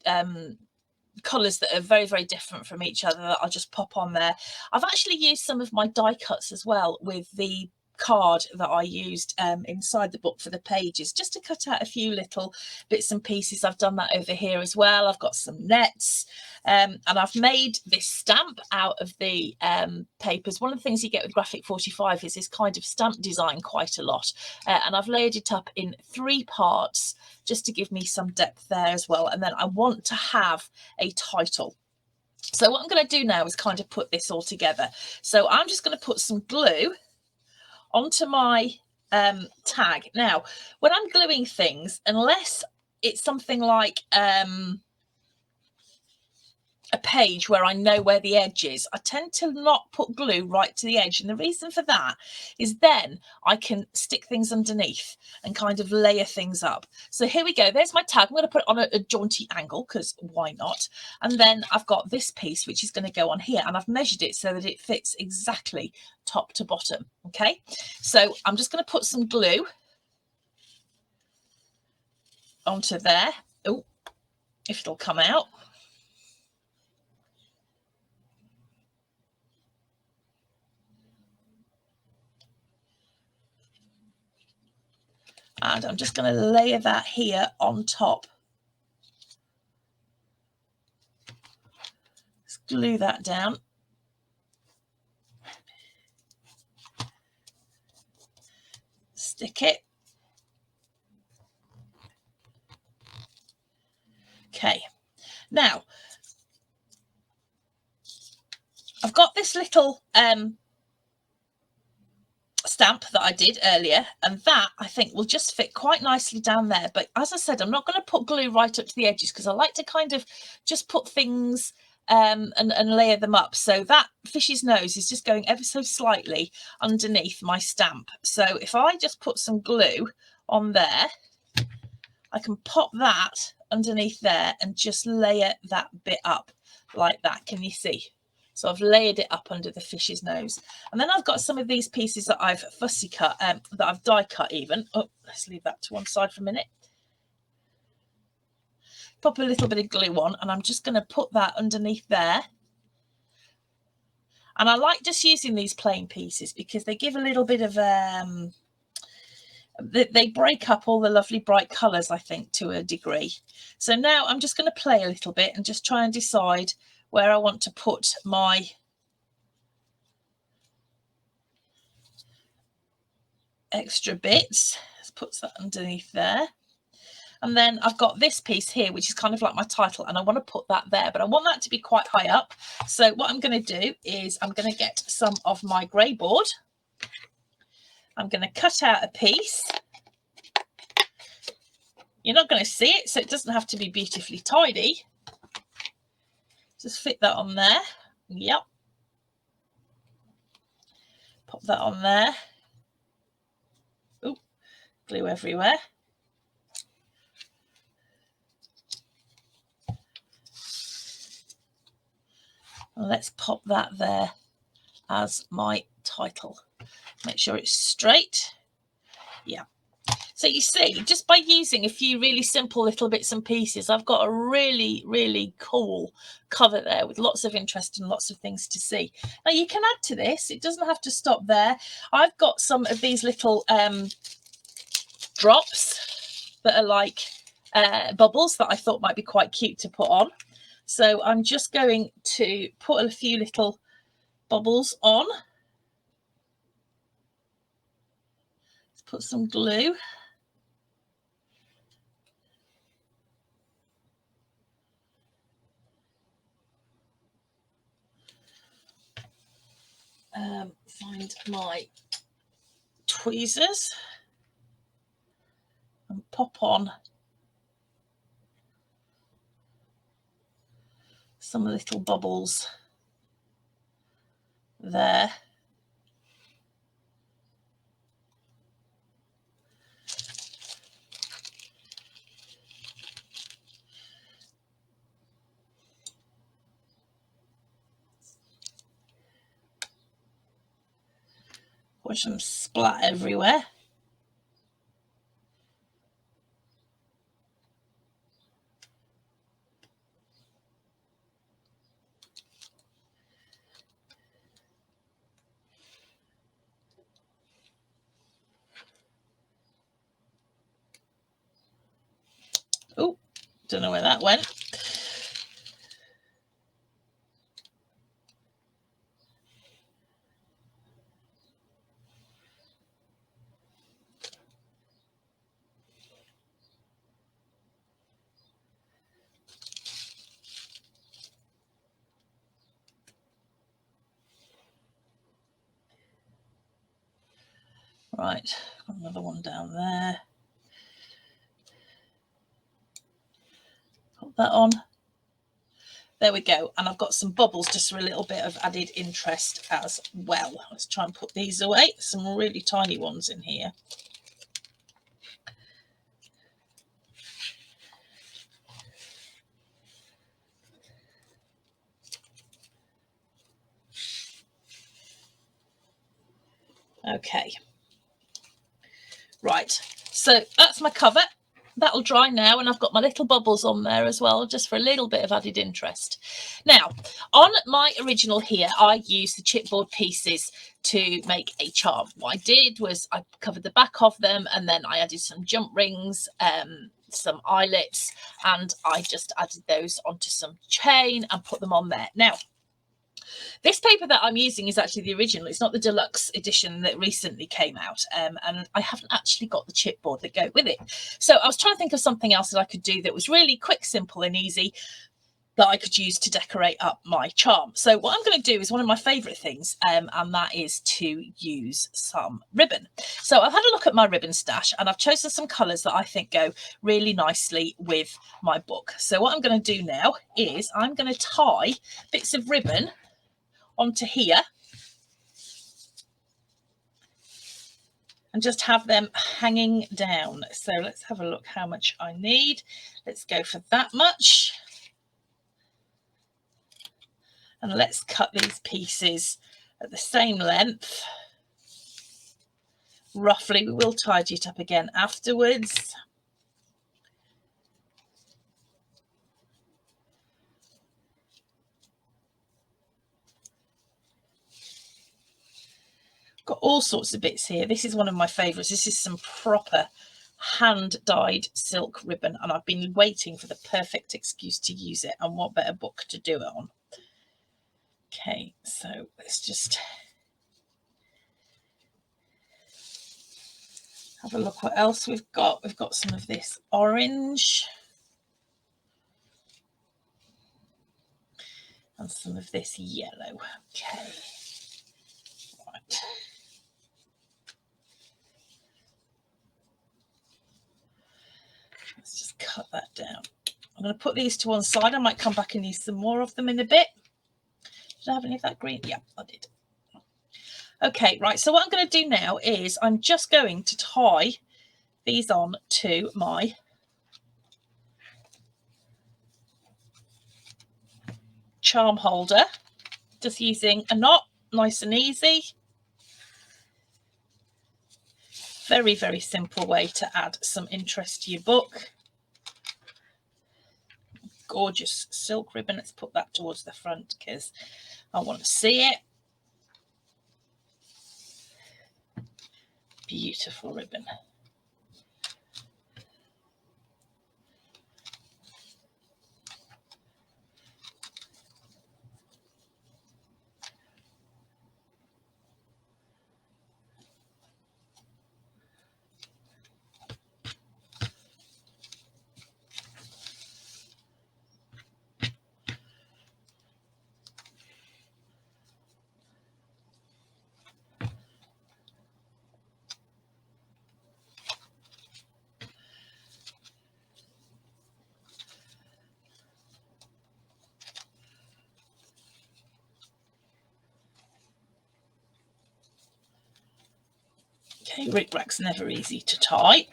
colours that are very, very different from each other that I'll just pop on there. I've actually used some of my die cuts as well with the card that I used inside the book for the pages, just to cut out a few little bits and pieces. I've done that over here as well. I've got some nets, and I've made this stamp out of the papers. One of the things you get with Graphic 45 is this kind of stamp design quite a lot, and I've layered it up in 3 parts just to give me some depth there as well. And then I want to have a title. So what I'm going to do now is kind of put this all together. So I'm just going to put some glue onto my tag. Now, when I'm gluing things, unless it's something like a page where I know where the edge is, I tend to not put glue right to the edge. And the reason for that is then I can stick things underneath and kind of layer things up. So here we go. There's my tag. I'm going to put it on a jaunty angle because why not? And then I've got this piece, which is going to go on here, and I've measured it so that it fits exactly top to bottom. Okay, so I'm just going to put some glue onto there. Oh, if it'll come out. And I'm just going to layer that here on top. Let's glue that down. Stick it. Okay, now I've got this little stamp that I did earlier, and that I think will just fit quite nicely down there. But as I said, I'm not going to put glue right up to the edges because I like to kind of just put things and layer them up. So that fish's nose is just going ever so slightly underneath my stamp. So if I just put some glue on there, I can pop that underneath there and just layer that bit up like that. Can you see? So I've layered it up under the fish's nose. And then I've got some of these pieces that I've fussy cut, that I've die cut even. Oh, let's leave that to one side for a minute. Pop a little bit of glue on, and I'm just going to put that underneath there. And I like just using these plain pieces because they give a little bit of they break up all the lovely bright colours, I think, to a degree. So now I'm just going to play a little bit and just try and decide where I want to put my extra bits. Let's put that underneath there. And then I've got this piece here, which is kind of like my title, and I want to put that there, but I want that to be quite high up. So what I'm going to do is I'm going to get some of my grey board. I'm going to cut out a piece. You're not going to see it, so it doesn't have to be beautifully tidy. Just fit that on there. Yep. Pop that on there. Ooh, glue everywhere. And let's pop that there as my title. Make sure it's straight. Yeah. So you see, just by using a few really simple little bits and pieces, I've got a really, really cool cover there with lots of interest and lots of things to see. Now you can add to this. It doesn't have to stop there. I've got some of these little drops that are like bubbles that I thought might be quite cute to put on. So I'm just going to put a few little bubbles on. Let's put some glue. Find my tweezers and pop on some little bubbles there. Watch them splat everywhere. Oh, don't know where that went. Right, another one down there. Put that on. There we go. And I've got some bubbles just for a little bit of added interest as well. Let's try and put these away. Some really tiny ones in here. Okay. Right, so that's my cover. That'll dry now, and I've got my little bubbles on there as well, just for a little bit of added interest. Now, on my original here, I used the chipboard pieces to make a charm. What I did was I covered the back of them, and then I added some jump rings, some eyelets, and I just added those onto some chain and put them on there. Now, this paper that I'm using is actually the original. It's not the deluxe edition that recently came out. And I haven't actually got the chipboard that go with it. So I was trying to think of something else that I could do that was really quick, simple and easy that I could use to decorate up my charm. So what I'm going to do is one of my favourite things, and that is to use some ribbon. So I've had a look at my ribbon stash, and I've chosen some colours that I think go really nicely with my book. So what I'm going to do now is I'm going to tie bits of ribbon onto here and just have them hanging down. So let's have a look how much I need. Let's go for that much. And let's cut these pieces at the same length. Roughly, we will tidy it up again afterwards. Got all sorts of bits here. This is one of my favourites. This is some proper hand-dyed silk ribbon, and I've been waiting for the perfect excuse to use it, and what better book to do it on. Okay, so let's just have a look what else we've got. We've got some of this orange and some of this yellow. Okay, right. Let's just cut that down. I'm going to put these to one side. I might come back and use some more of them in a bit. Did I have any of that green? Yeah, I did. Okay, right. So what I'm going to do now is I'm just going to tie these on to my charm holder, just using a knot Nice and easy. Very, very simple way to add some interest to your book. Gorgeous silk ribbon. Let's put that towards the front because I want to see it. Beautiful ribbon. Okay, rickrac's never easy to tie.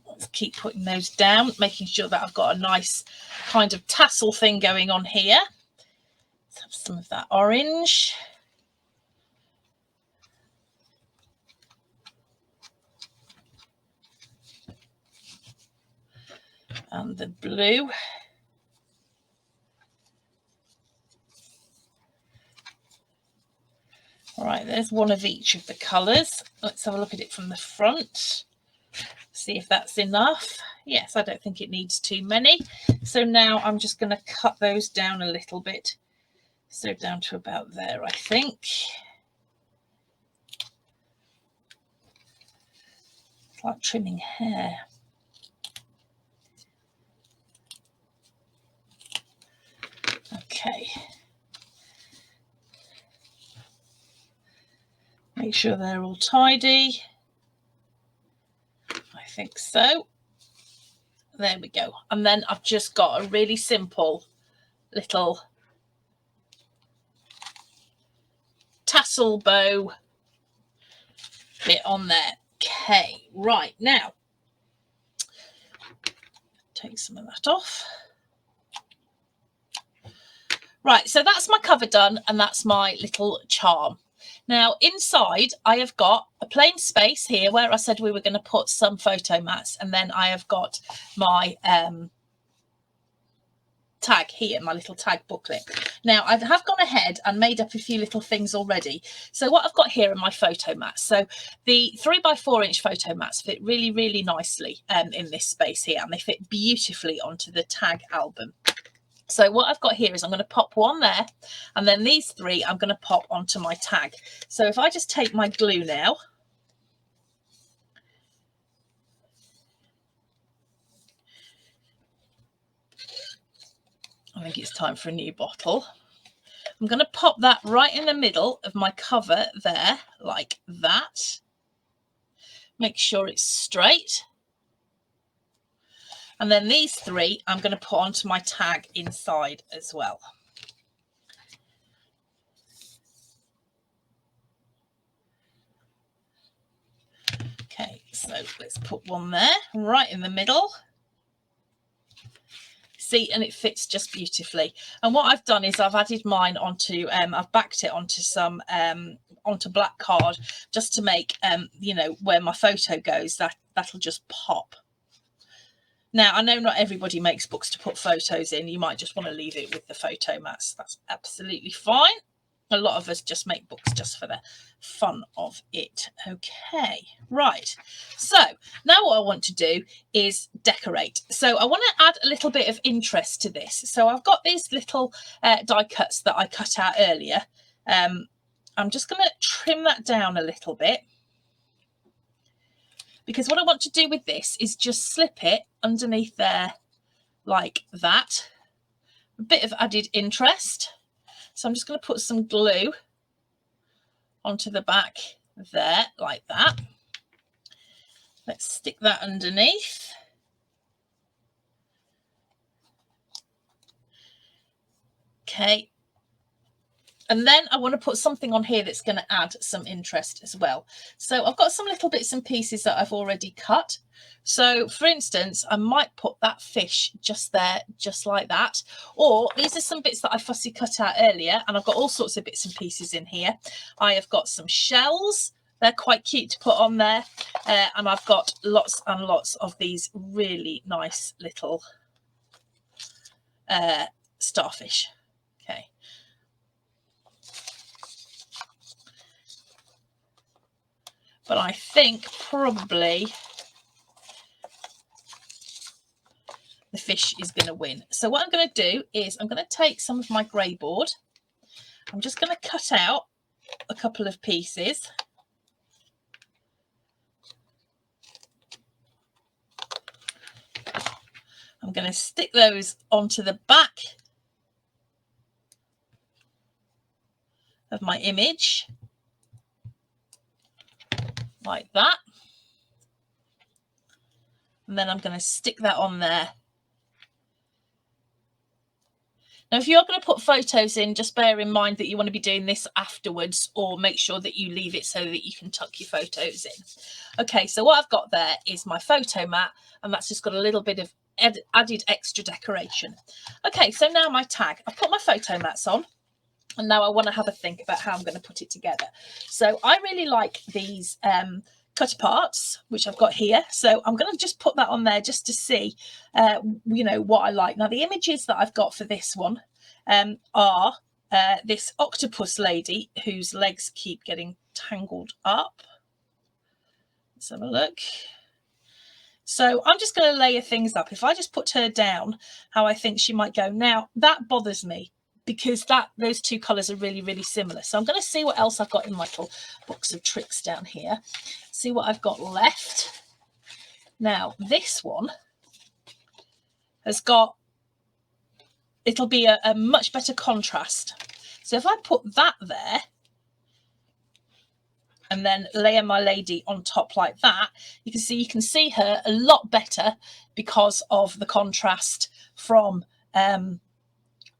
Let's keep putting those down, making sure that I've got a nice kind of tassel thing going on here. Let's have some of that orange. And the blue. All right, there's one of each of the colours. Let's have a look at it from the front. See if that's enough. Yes, I don't think it needs too many. So now I'm just going to cut those down a little bit. So down to about there, I think. It's like trimming hair. Okay. Make sure they're all tidy. I think so. There we go. And then I've just got a really simple little tassel bow bit on there. Okay, right, now take some of that off. Right, so that's my cover done, and that's my little charm. Now inside I have got a plain space here where I said we were going to put some photo mats, and then I have got my tag here, my little tag booklet. Now I have gone ahead and made up a few little things already. So what I've got here are my photo mats. So the 3x4 inch photo mats fit really, really nicely in this space here, and they fit beautifully onto the tag album. So what I've got here is I'm going to pop one there, and then these three I'm going to pop onto my tag. So if I just take my glue now, I think it's time for a new bottle. I'm going to pop that right in the middle of my cover there, like that. Make sure it's straight. And then these three I'm going to put onto my tag inside as well. Okay, so let's put one there, right in the middle. See, and it fits just beautifully. And what I've done is I've added mine onto, I've backed it onto some, onto black card, just to make, you know, where my photo goes, that'll just pop. Now, I know not everybody makes books to put photos in. You might just want to leave it with the photo mats. That's absolutely fine. A lot of us just make books just for the fun of it. Okay, right. So now what I want to do is decorate. So I want to add a little bit of interest to this. So I've got these little die cuts that I cut out earlier. I'm just going to trim that down a little bit, because what I want to do with this is just slip it underneath there like that. A bit of added interest. So I'm just going to put some glue onto the back there like that. Let's stick that underneath. Okay. And then I want to put something on here that's going to add some interest as well. So I've got some little bits and pieces that I've already cut. So for instance, I might put that fish just there, just like that. Or these are some bits that I fussy cut out earlier, and I've got all sorts of bits and pieces in here. I have got some shells. They're quite cute to put on there. And I've got lots and lots of these really nice little starfish. Okay. But I think probably the fish is going to win. So what I'm going to do is I'm going to take some of my grey board. I'm just going to cut out a couple of pieces. I'm going to stick those onto the back of my image, like that. And then I'm going to stick that on there. Now, if you're going to put photos in, just bear in mind that you want to be doing this afterwards, or make sure that you leave it so that you can tuck your photos in. Okay, so what I've got there is my photo mat, and that's just got a little bit of added extra decoration. Okay, so now my tag. I've put my photo mats on, and now I want to have a think about how I'm going to put it together. So I really like these cut parts, which I've got here. So I'm going to just put that on there just to see, you know, what I like. Now, the images that I've got for this one are this octopus lady whose legs keep getting tangled up. Let's have a look. So I'm just going to layer things up. If I just put her down how I think she might go. Now, that bothers me because those two colours are really, really similar. So I'm going to see what else I've got in my little box of tricks down here. See what I've got left. Now, this one has got, it'll be a much better contrast. So if I put that there, and then layer my lady on top like that, you can see her a lot better because of the contrast from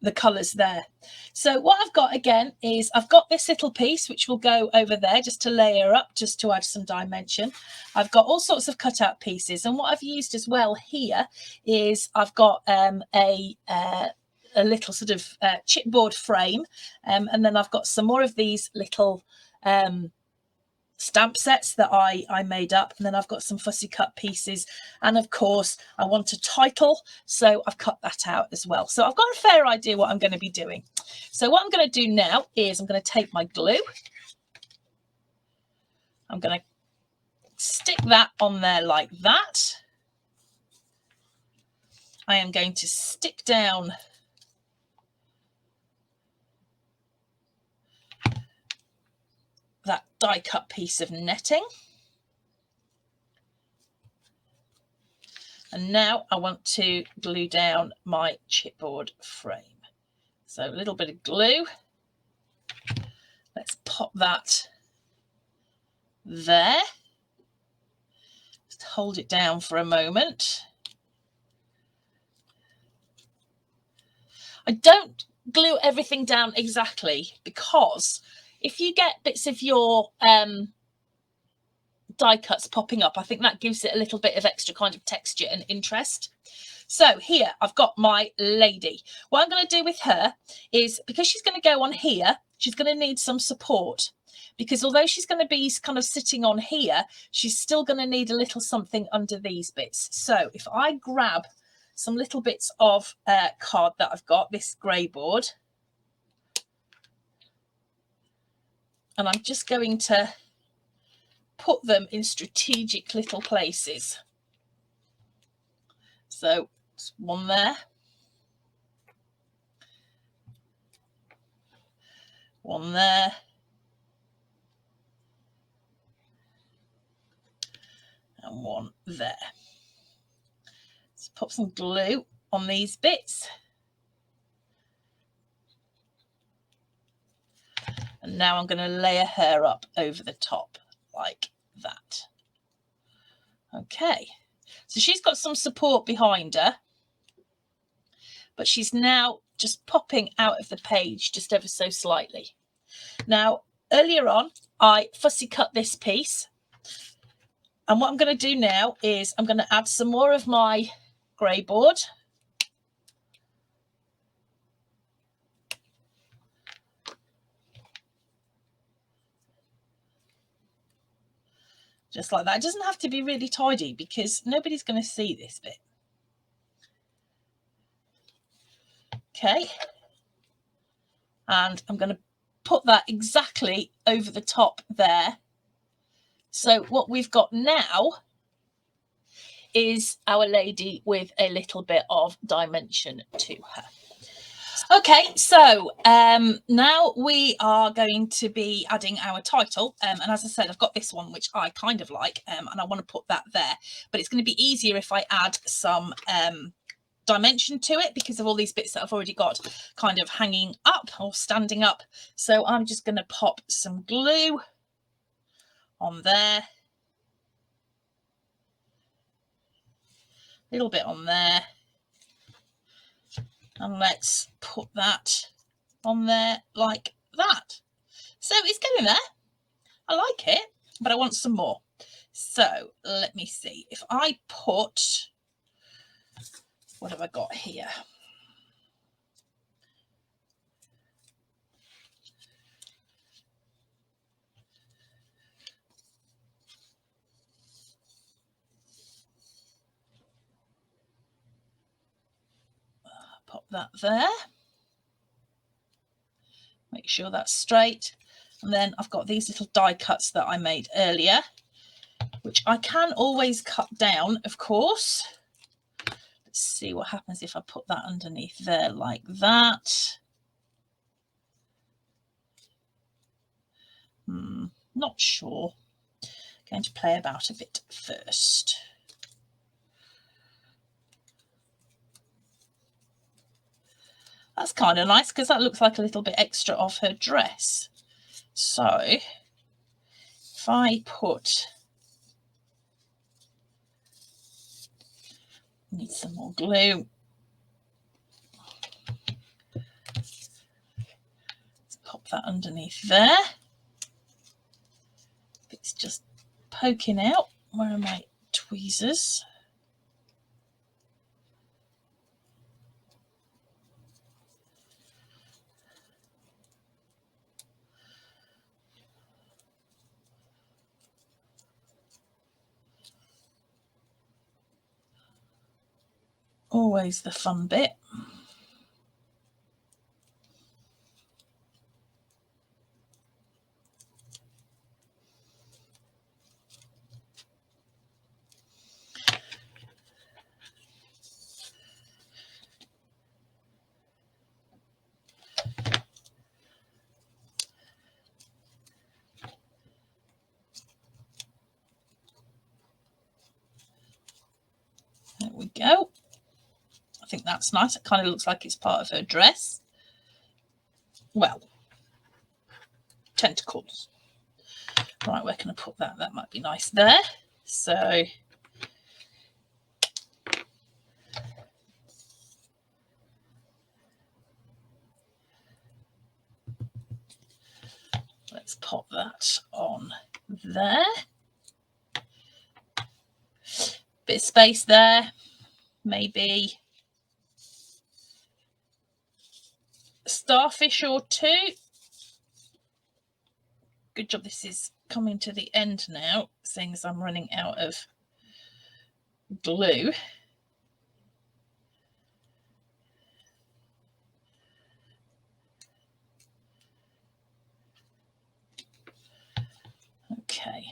the colours there. So what I've got again is I've got this little piece which will go over there just to layer up, just to add some dimension. I've got all sorts of cut out pieces, and what I've used as well here is I've got a little sort of chipboard frame, and then I've got some more of these little stamp sets that I made up, and then I've got some fussy cut pieces, and of course I want a title, so I've cut that out as well. So I've got a fair idea what I'm going to be doing. So what I'm going to do now is I'm going to take my glue, I'm going to stick that on there like that. I am going to stick down that die cut piece of netting, and now I want to glue down my chipboard frame. So a little bit of glue, let's pop that there, just hold it down for a moment. I don't glue everything down exactly, because if you get bits of your die cuts popping up, I think that gives it a little bit of extra kind of texture and interest. So here I've got my lady. What I'm going to do with her is, because she's going to go on here, she's going to need some support, because although she's going to be kind of sitting on here, she's still going to need a little something under these bits. So if I grab some little bits of card that I've got, this grey board, and I'm just going to put them in strategic little places. So one there, one there, and one there. Let's pop some glue on these bits. And now I'm going to layer her up over the top like that. Okay, so she's got some support behind her, but she's now just popping out of the page just ever so slightly. Now, earlier on, I fussy cut this piece. And what I'm going to do now is I'm going to add some more of my grey board. Just like that. It doesn't have to be really tidy because nobody's going to see this bit. Okay. And I'm going to put that exactly over the top there. So what we've got now is our lady with a little bit of dimension to her. Okay, so now we are going to be adding our title. And as I said, I've got this one, which I kind of like, and I want to put that there. But it's going to be easier if I add some dimension to it because of all these bits that I've already got kind of hanging up or standing up. So I'm just going to pop some glue on there. A little bit on there. And let's put that on there like that. So it's getting there. I like it, but I want some more. So let me see. If I put, what have I got here? Pop that there. Make sure that's straight. And then I've got these little die cuts that I made earlier, which I can always cut down, of course. Let's see what happens if I put that underneath there like that. Not sure. Going to play about a bit first. That's kind of nice because that looks like a little bit extra of her dress. So if I put, need some more glue. Let's pop that underneath there. It's just poking out. Where are my tweezers? Always the fun bit. There we go. I think that's nice. It kind of looks like it's part of her dress. Well, tentacles. Right, where can I put that? That might be nice there. So let's pop that on there. Bit of space there, maybe a starfish or two. Good job this is coming to the end now, seeing as I'm running out of glue. Okay.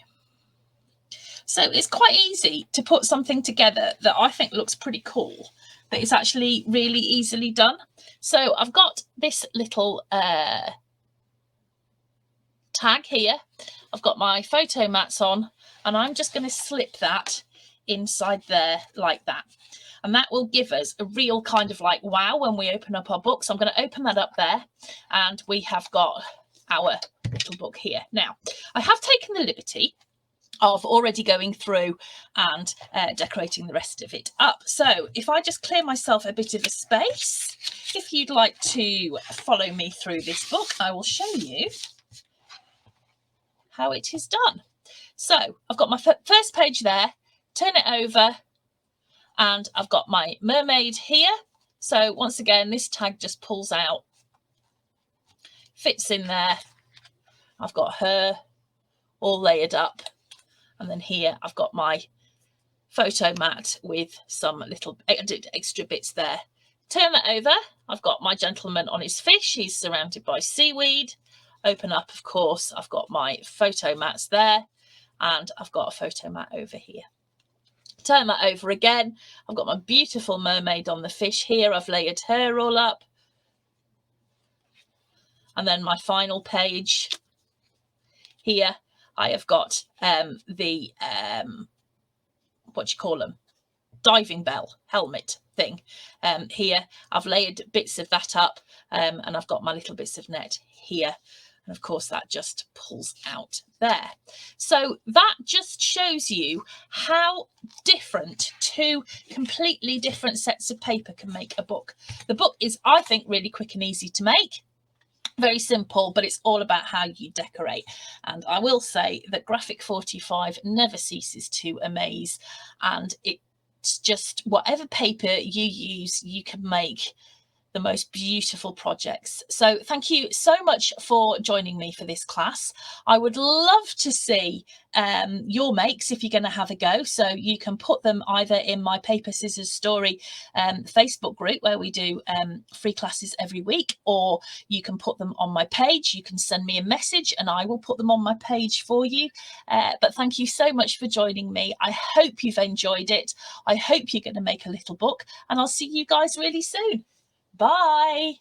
So it's quite easy to put something together that I think looks pretty cool, but it's actually really easily done. So I've got this little tag here. I've got my photo mats on, and I'm just going to slip that inside there like that. And that will give us a real kind of like wow when we open up our book. So I'm going to open that up there, and we have got our little book here. Now, I have taken the liberty of already going through and decorating the rest of it up. So if I just clear myself a bit of a space, if you'd like to follow me through this book, I will show you how it is done. So I've got my first page there, turn it over, and I've got my mermaid here. So once again, this tag just pulls out, fits in there. I've got her all layered up. And then here I've got my photo mat with some little extra bits there. Turn that over. I've got my gentleman on his fish. He's surrounded by seaweed. Open up, of course, I've got my photo mats there, and I've got a photo mat over here. Turn that over again. I've got my beautiful mermaid on the fish here. I've layered her all up. And then my final page here, I have got the, what do you call them? Diving bell helmet thing here. I've layered bits of that up, and I've got my little bits of net here. And of course, that just pulls out there. So that just shows you how different two completely different sets of paper can make a book. The book is, I think, really quick and easy to make. Very simple, but it's all about how you decorate. And I will say that Graphic 45 never ceases to amaze. And it's just whatever paper you use, you can make the most beautiful projects. So thank you so much for joining me for this class. I would love to see your makes if you're going to have a go. So you can put them either in my Paper Scissors Story Facebook group, where we do free classes every week, or you can put them on my page. You can send me a message and I will put them on my page for you. But thank you so much for joining me. I hope you've enjoyed it. I hope you're going to make a little book, and I'll see you guys really soon. Bye.